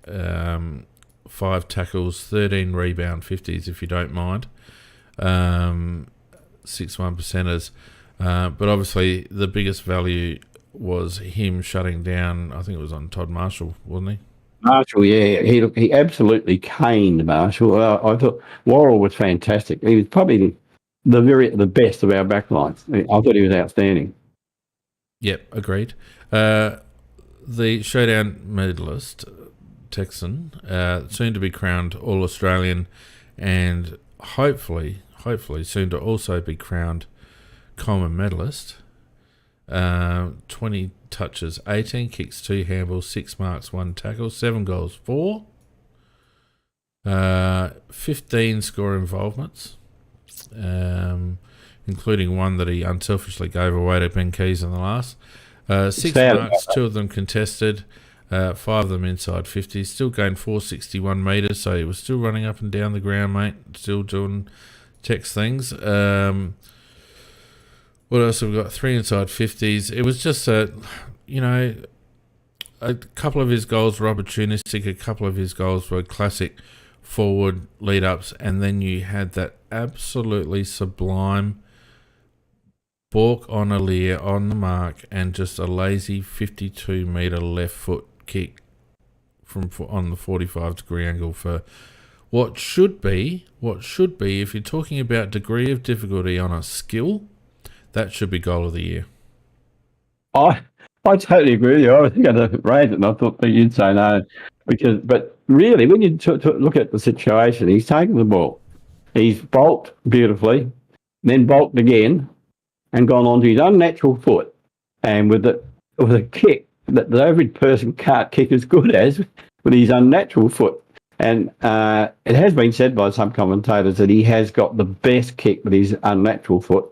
5 tackles, 13 rebound 50s, if you don't mind, 6 1%ers. But obviously, the biggest value was him shutting down, I think it was on Todd Marshall, wasn't he? Marshall, yeah, he absolutely caned Marshall. I thought Worrell was fantastic. He was probably the best of our backlines. I thought he was outstanding. Yep, agreed. The Showdown medalist, Texan, soon to be crowned All-Australian, and hopefully soon to also be crowned Coleman medalist. 20 touches, 18 kicks, 2 handballs, 6 marks, 1 tackle, 7 goals, 4. 15 score involvements, including one that he unselfishly gave away to Ben Keys in the last. 6 marks, 2 of them contested, 5 of them inside 50. Still gained 461 metres, so he was still running up and down the ground, mate. Still doing Tex things. What else have we got? 3 inside 50s. It was just a couple of his goals were opportunistic. A couple of his goals were classic forward lead-ups. And then you had that absolutely sublime balk on Aaliyah on the mark and just a lazy 52-metre left foot kick on the 45-degree angle for what should be, if you're talking about degree of difficulty on a skill, that should be goal of the year. I totally agree with you. I was going to raise it, and I thought that you'd say no, but really, when you look at the situation, he's taken the ball, he's bulked beautifully, then bulked again, and gone on to his unnatural foot, and with a kick that the average person can't kick as good as with his unnatural foot. And it has been said by some commentators that he has got the best kick with his unnatural foot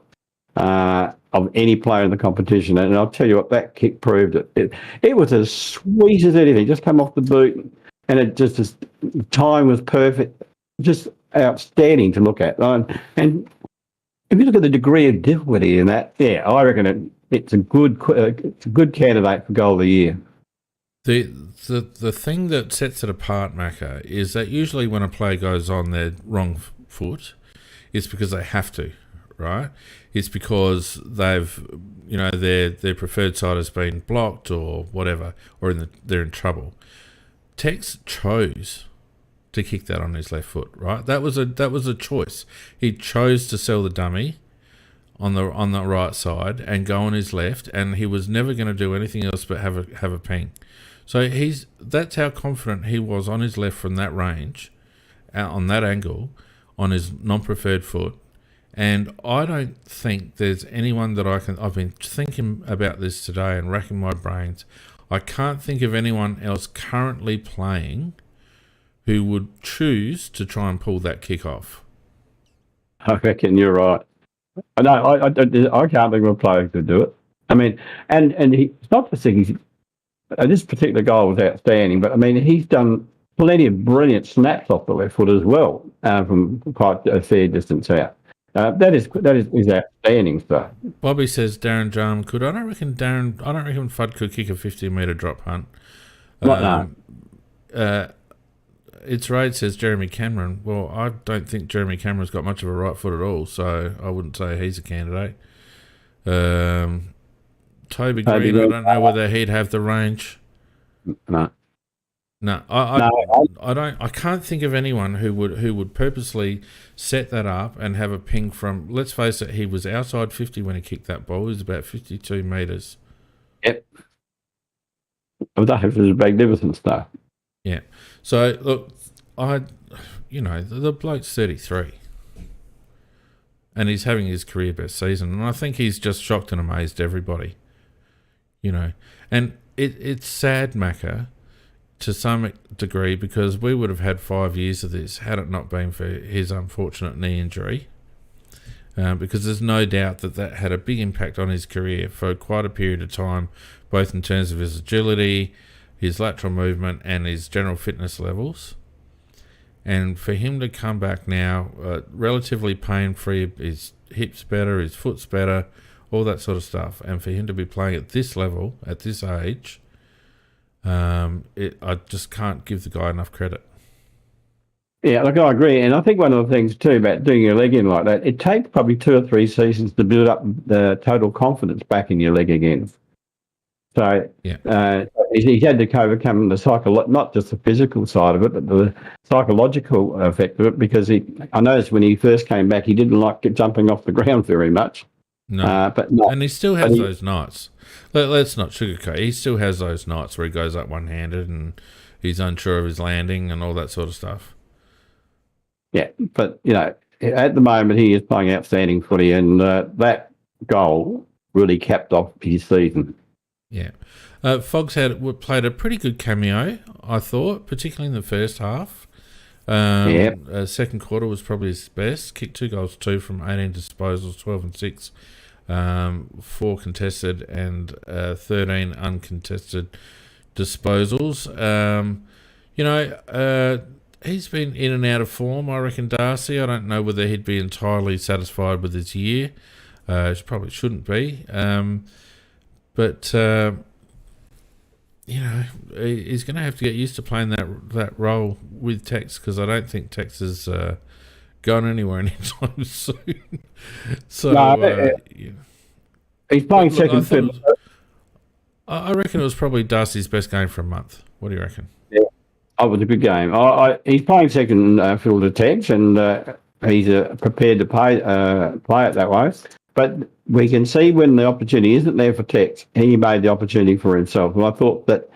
of any player in the competition. And I'll tell you what, that kick proved it. It was as sweet as anything. Just come off the boot, and the time was perfect. Just outstanding to look at. And if you look at the degree of difficulty in that, yeah, I reckon it's a good candidate for goal of the year. The thing that sets it apart, Macca, is that usually when a player goes on their wrong foot, it's because they have to, right? It's because they've, their preferred side has been blocked or whatever, or they're in trouble. Tex chose to kick that on his left foot, right? That was a choice. He chose to sell the dummy on the right side and go on his left, and he was never going to do anything else but have a ping. So that's how confident he was on his left from that range, on that angle, on his non-preferred foot. And I don't think there's anyone that I've been thinking about this today and racking my brains. I can't think of anyone else currently playing who would choose to try and pull that kick off. I reckon you're right. I can't think of a player who could do it. I mean, and it's not the thing. This particular goal was outstanding, but I mean, he's done plenty of brilliant snaps off the left foot as well, from quite a fair distance out. That is outstanding stuff. Bobby says Darren Jarman could. I don't reckon Fudd could kick a 50-metre drop hunt. It's Raid says Jeremy Cameron. Well, I don't think Jeremy Cameron's got much of a right foot at all, so I wouldn't say he's a candidate. Toby Green, I don't know whether he'd have the range. No. I can't think of anyone who would purposely set that up and have a ping from. Let's face it, he was outside 50 when he kicked that ball. He was about 52 metres. Yep. That was magnificent stuff. Yeah. So look, the bloke's 33, and he's having his career best season, and I think he's just shocked and amazed everybody. And it's sad, Macca, to some degree, because we would have had 5 years of this had it not been for his unfortunate knee injury. Because there's no doubt that had a big impact on his career for quite a period of time, both in terms of his agility, his lateral movement, and his general fitness levels. And for him to come back now, relatively pain-free, his hips better, his foot's better, all that sort of stuff, and for him to be playing at this level, at this age, I just can't give the guy enough credit. Yeah, look, I agree. And I think one of the things, too, about doing your leg in like that, it takes probably 2 or 3 seasons to build up the total confidence back in your leg again. So he's had to overcome the not just the physical side of it, but the psychological effect of it, because I noticed when he first came back, he didn't like jumping off the ground very much. No, and he still has those nights. Let's not sugarcoat. He still has those nights where he goes up one-handed and he's unsure of his landing and all that sort of stuff. Yeah, but, at the moment he is playing outstanding footy, and that goal really capped off his season. Yeah. Foggs played a pretty good cameo, I thought, particularly in the first half. Second quarter was probably his best. Kicked 2 goals, 2 from 18 disposals, 12 and 6. 4 contested and 13 uncontested disposals. He's been in and out of form, I reckon, Darcy. I don't know whether he'd be entirely satisfied with his year. He probably shouldn't be. But he's going to have to get used to playing that role with Tex, because I don't think Tex is going anywhere anytime soon. So he's playing second fiddle. I reckon it was probably Darcy's best game for a month. What do you reckon? Yeah, it was a good game. He's playing second fiddle to Tex, and he's prepared to play it that way. But we can see when the opportunity isn't there for Tex, he made the opportunity for himself. And I thought that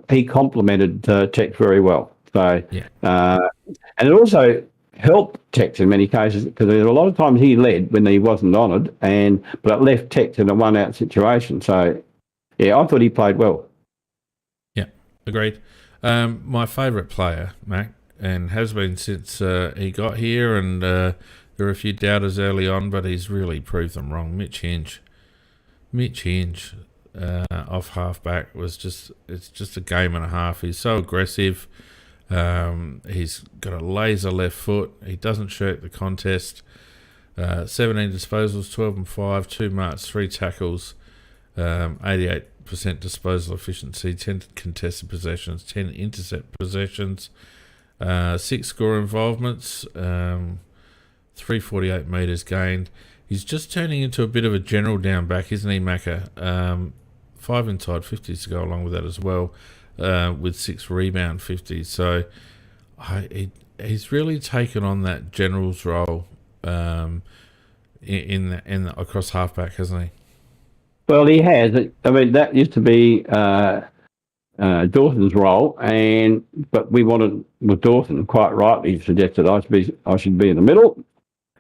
he complemented Tex very well. So, and it also helped Tex in many cases, because there were a lot of times he led when he wasn't honoured, but it left Tex in a one-out situation. So, yeah, I thought he played well. Yeah, agreed. My favourite player, Mac, and has been since he got here, and there were a few doubters early on, but he's really proved them wrong. Mitch Hinge off halfback it's just a game and a half. He's so aggressive. He's got a laser left foot. He doesn't shirk the contest. 17 disposals, 12 and 5, 2 marks, 3 tackles, 88% disposal efficiency, 10 contested possessions, 10 intercept possessions, 6 score involvements, 348 metres gained. He's just turning into a bit of a general down back, isn't he, Macca? 5 inside 50s to go along with that as well, with 6 rebound 50s. So he's really taken on that general's role. in across halfback, hasn't he? Well, he has. I mean, that used to be Dawson's role, but we wanted with Dawson quite rightly suggested I should be in the middle,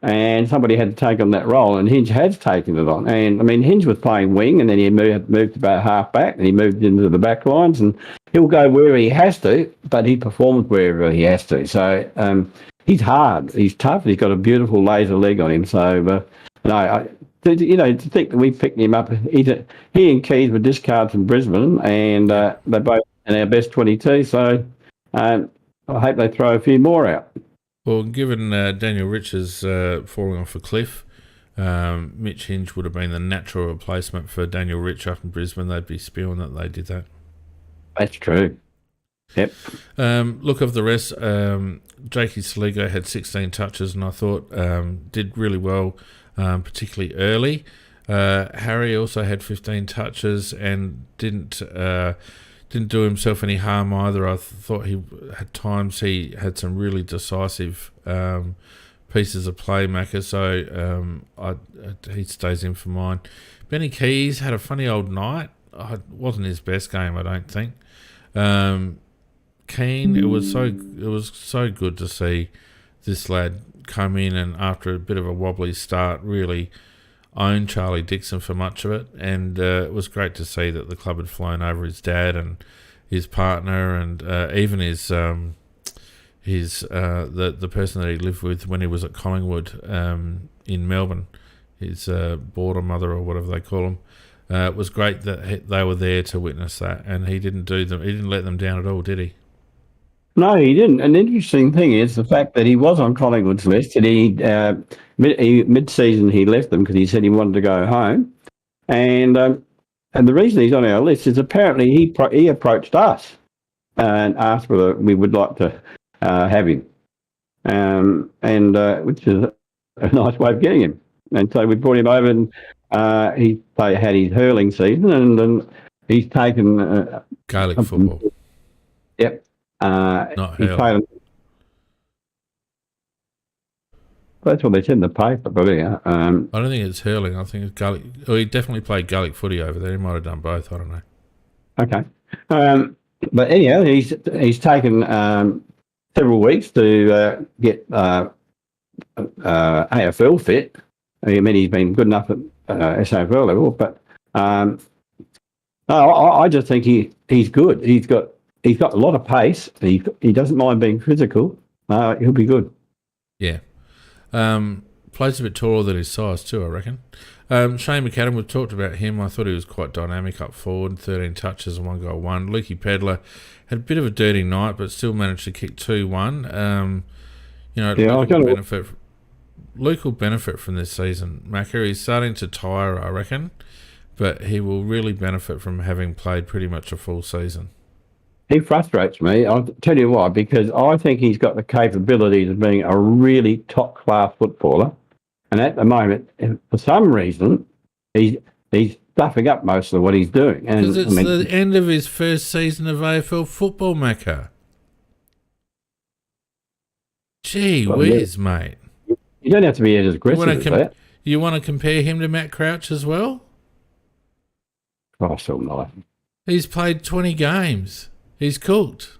and somebody had to take on that role, and Hinge has taken it on. And I mean, Hinge was playing wing, and then he moved about half back, and he moved into the back lines, and he'll go wherever he has to, but he performs wherever he has to. So he's hard, he's tough, he's got a beautiful laser leg on him. So to think that we picked him up, he and Keys were discards from Brisbane, and they're both in our best 22. So I hope they throw a few more out. Well, given Daniel Richards falling off a cliff, Mitch Hinge would have been the natural replacement for Daniel Rich up in Brisbane. They'd be spewing that they did that. That's true. Yep. Look, of the rest, Jakey Saligo had 16 touches, and I thought did really well, particularly early. Harry also had 15 touches and didn't do himself any harm either. I thought at times he had some really decisive pieces of play, Macca, so he stays in for mine. Benny Keys had a funny old night. It wasn't his best game, I don't think. Keane, it was so good to see this lad come in and after a bit of a wobbly start really own Charlie Dixon for much of it, and it was great to see that the club had flown over his dad and his partner and even the person that he lived with when he was at Collingwood in Melbourne, his border mother or whatever they call him. It was great that they were there to witness that, and he didn't let them down at all, did he? No, he didn't. An interesting thing is the fact that he was on Collingwood's list, and mid-season he left them because he said he wanted to go home, and the reason he's on our list is apparently he approached us and asked whether we would like to have him, which is a nice way of getting him. And so we brought him over, and he had his hurling season, and he's taken Gaelic football. Yep. Not hurling. That's what they said in the paper, but yeah. I don't think it's hurling. I think it's Gaelic. Oh, he definitely played Gaelic footy over there. He might have done both. I don't know. Okay. But anyhow, he's taken several weeks to get AFL fit. I mean, he's been good enough at SAFL level, but I just think he's good. He's got a lot of pace. He doesn't mind being physical. He'll be good. Yeah. Plays a bit taller than his size too, I reckon. Shane McAdam, we've talked about him. I thought he was quite dynamic up forward, 13 touches and 1 goal, 1. Lukey Pedler had a bit of a dirty night, but still managed to kick 2-1. Luke will benefit from this season. Macca, he's starting to tire, I reckon, but he will really benefit from having played pretty much a full season. He frustrates me. I'll tell you why, because I think he's got the capabilities of being a really top-class footballer. And at the moment, for some reason, he's stuffing up most of what he's doing. Because it's the end of his first season of AFL football, Macca. Gee whiz, mate. You don't have to be as aggressive as that. You want to compare him to Matt Crouch as well? Oh, so nice. He's played 20 games. He's cooked.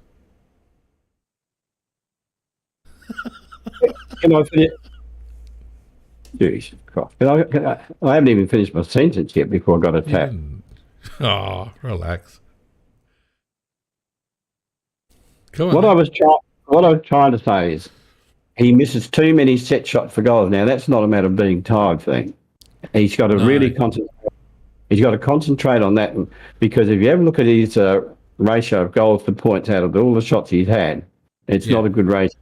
Can I finish? Jeez, I haven't even finished my sentence yet before I got attacked. Oh, relax. Come on. What I was trying to say is he misses too many set shots for goals. Now, that's not a matter of being tired thing. He's got to really concentrate. He's got to concentrate on that, because if you ever look at his ratio of goals to points out of all the shots he's had, it's not a good ratio.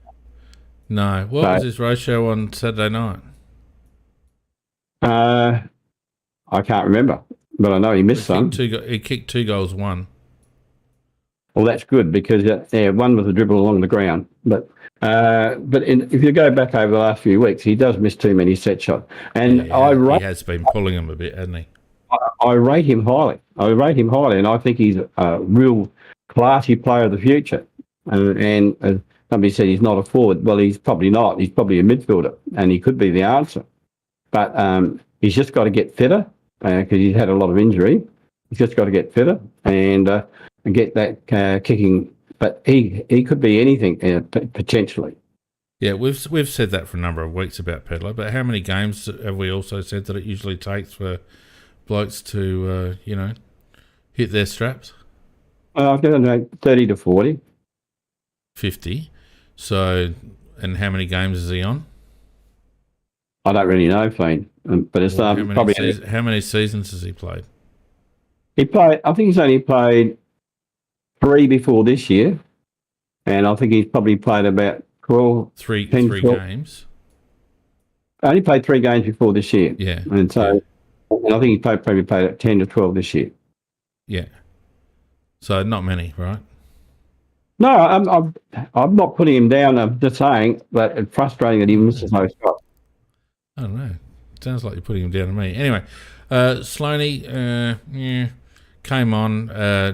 No. What was his ratio on Saturday night? I can't remember, but I know he missed some. He kicked 2 goals, 1. Well, that's good, because one was a dribble along the ground. But if you go back over the last few weeks, he does miss too many set shots. And he has been pulling them a bit, hasn't he? I rate him highly. And I think he's a real classy player of the future. And as somebody said, he's not a forward. Well, he's probably not. He's probably a midfielder, and he could be the answer. but he's just got to get fitter because he's had a lot of injury. He's just got to get fitter and get that kicking. But he could be anything potentially. Yeah, we've said that for a number of weeks about Pedler, but how many games have we also said that it usually takes for blokes to, hit their straps? I've got to know 30 to 40. 50. So, and how many games is he on? I don't really know, Fiend, but it's How many seasons has he played? He played. I think he's only played 3 before this year, and I think he's probably played about 12, three 12. games. I only played 3 games before this year. Yeah, and so and I think he probably played 10 to 12 this year. Yeah, so not many, right? No, I'm not putting him down. I'm just saying that it's frustrating that he misses those shots. I don't know. Sounds like you're putting him down to me. Anyway, Sloaney came on,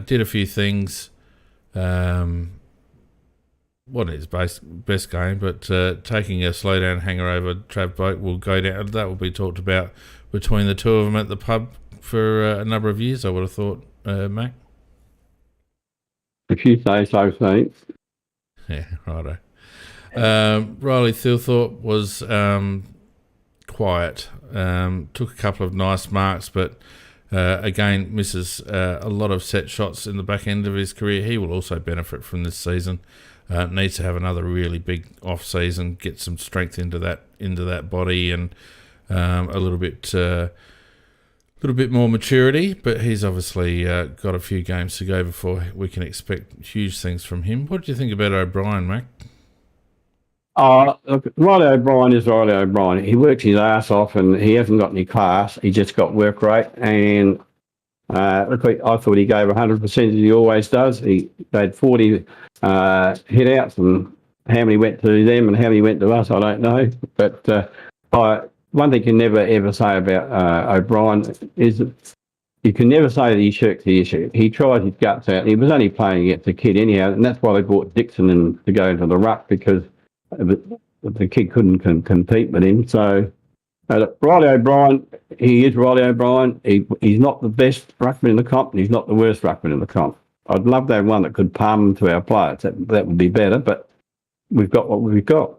did a few things. What is best game, but taking a slowdown hanger over Trav Boat will go down. That will be talked about between the two of them at the pub for a number of years, I would have thought, Mac. If you say so, thanks. Yeah, righto. Riley Thilthorpe was quiet. Took a couple of nice marks, but again misses a lot of set shots in the back end of his career. He will also benefit from this season. Needs to have another really big off season, get some strength into that body, and a little bit more maturity. But he's obviously got a few games to go before we can expect huge things from him. What do you think about O'Brien, Mac? Look, Riley O'Brien is Riley O'Brien. He works his ass off, and he hasn't got any class. He just got work rate, and look, I thought he gave 100% as he always does. He had 40 hit outs, and how many went to them and how many went to us, I don't know. But one thing you can never ever say about O'Brien is that you can never say that he shirks the issue. He tried his guts out. He was only playing against a kid anyhow, and that's why they brought Dixon in to go into the ruck, because the kid couldn't compete with him. So Riley O'Brien, he is Riley O'Brien. He's not the best ruckman in the comp, and he's not the worst ruckman in the comp. I'd love to have one that could palm to our players. That would be better, but we've got what we've got.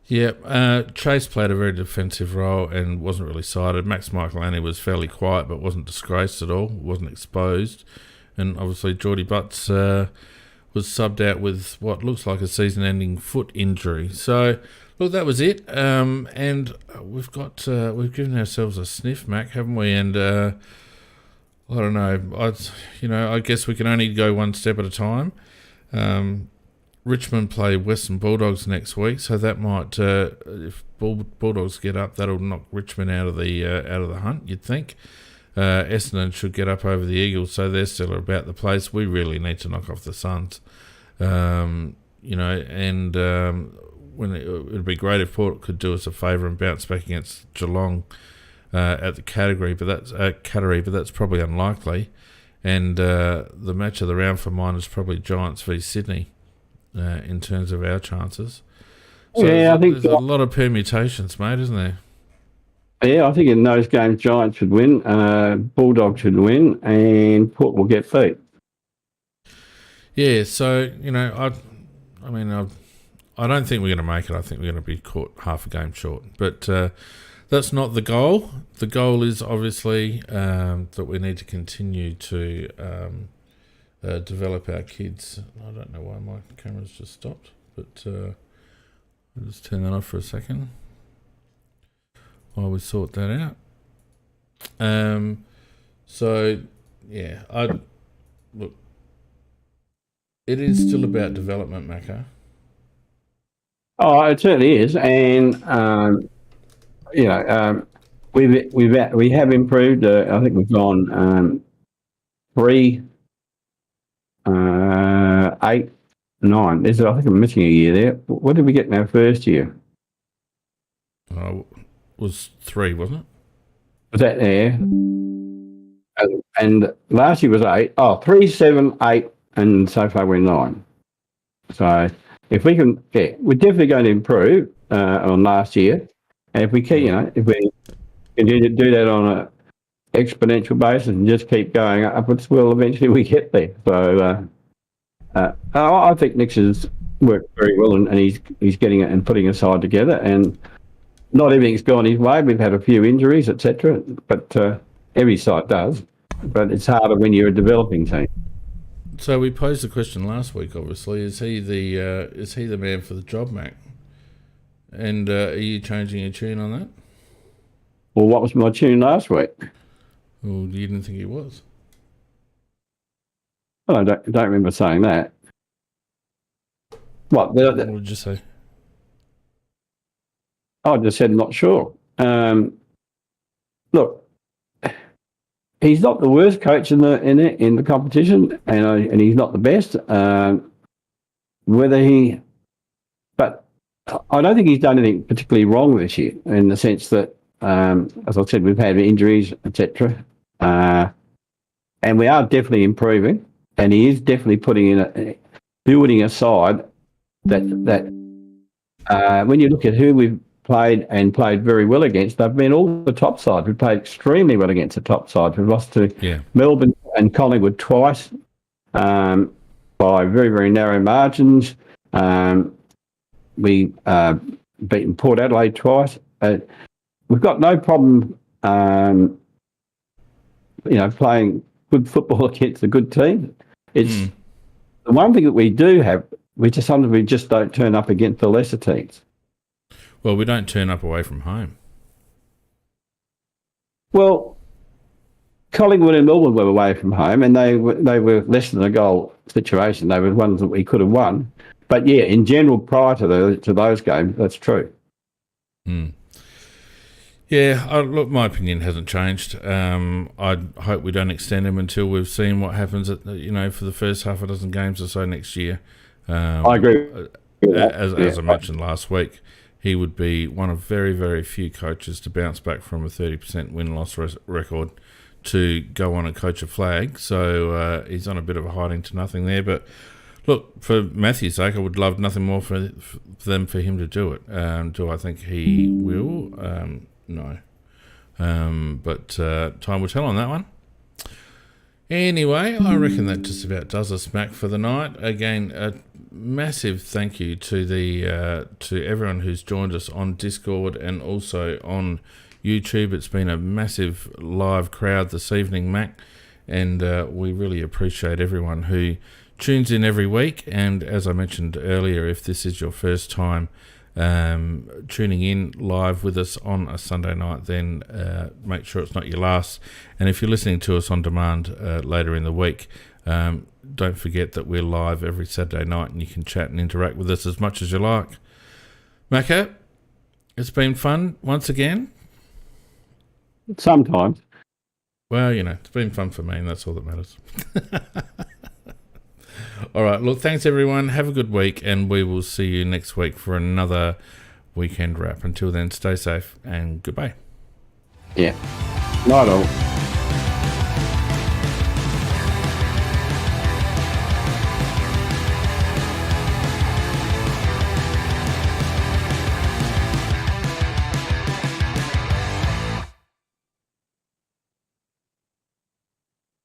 Yeah, Chase played a very defensive role and wasn't really cited. Max Michaelani was fairly quiet but wasn't disgraced at all, wasn't exposed. And obviously Geordie Butts was subbed out with what looks like a season-ending foot injury. So, look, that was it. And we've given ourselves a sniff, Mac, haven't we? And I don't know. I guess we can only go one step at a time. Richmond play Western Bulldogs next week, so that might, if Bulldogs get up, that'll knock Richmond out of the hunt. You'd think. Essendon should get up over the Eagles, so they're still about the place. We really need to knock off the Suns, and when it'd be great if Port could do us a favour and bounce back against Geelong at the Cattery, but that's probably unlikely. And the match of the round for mine is probably Giants v Sydney. In terms of our chances. So yeah, I think there's a lot of permutations, mate, isn't there? Yeah, I think in those games Giants should win, Bulldogs should win, and Port will get beat. Yeah, so, I don't think we're going to make it. I think we're going to be caught half a game short. But that's not the goal. The goal is obviously that we need to continue to develop our kids. I don't know why my camera's just stopped, but I'll just turn that off for a second while we sort that out. So yeah, look, it is still about development, Macca. Oh, it certainly is, and we have improved. I think we've gone 3, 8, 9. I think I'm missing a year there. What did we get in our first year? Was 3, wasn't it? Was that there? And last year was 8. 3, 7, 8, and so far we're 9. So if we can, we're definitely going to improve on last year. And if we keep, if we continue to do that on a exponential basis and just keep going upwards, well, eventually we get there. So I think Nick's has worked very well, and he's getting it and putting a side together. And not everything's gone his way. We've had a few injuries, etc. But every side does. But it's harder when you're a developing team. So we posed the question last week. Obviously, is he the man for the job, Mac? And are you changing your tune on that? Well, what was my tune last week? Well, you didn't think he was. Well, I don't remember saying that. What did you say? I just said not sure. Look, he's not the worst coach in the competition, and he's not the best. But I don't think he's done anything particularly wrong this year, in the sense that, as I said, we've had injuries, etc. And we are definitely improving, and he is definitely building a side that when you look at who we've played very well against, they've been all the top sides. We've played extremely well against the top sides. We've lost to Melbourne and Collingwood twice by very, very narrow margins. We beaten Port Adelaide twice. We've got no problem, playing good football against a good team. It's the one thing that we do have. We just don't turn up against the lesser teams. Well, we don't turn up away from home. Well, Collingwood and Melbourne were away from home, and they were less than a goal situation. They were ones that we could have won. But yeah, in general, prior to those games, that's true. Yeah, look, my opinion hasn't changed. I hope we don't extend him until we've seen what happens for the first half a dozen games or so next year. I agree. As I mentioned last week, he would be one of very, very few coaches to bounce back from a 30% win-loss record to go on and coach a flag. So he's on a bit of a hiding to nothing there. But look, for Matthew's sake, I would love nothing more for him to do it. Do I think he will? No. But time will tell on that one. Anyway, I reckon that just about does us, Mac, for the night. Again, a massive thank you to everyone who's joined us on Discord and also on YouTube. It's been a massive live crowd this evening, Mac, and we really appreciate everyone who tunes in every week. And as I mentioned earlier, if this is your first time tuning in live with us on a Sunday night, then make sure it's not your last. And if you're listening to us on demand later in the week, don't forget that we're live every Saturday night, and you can chat and interact with us as much as you like. Macca, it's been fun once again. Sometimes. Well, it's been fun for me, and that's all that matters. All right, look, thanks everyone. Have a good week, and we will see you next week for another weekend wrap. Until then, stay safe and goodbye. Yeah. Night all.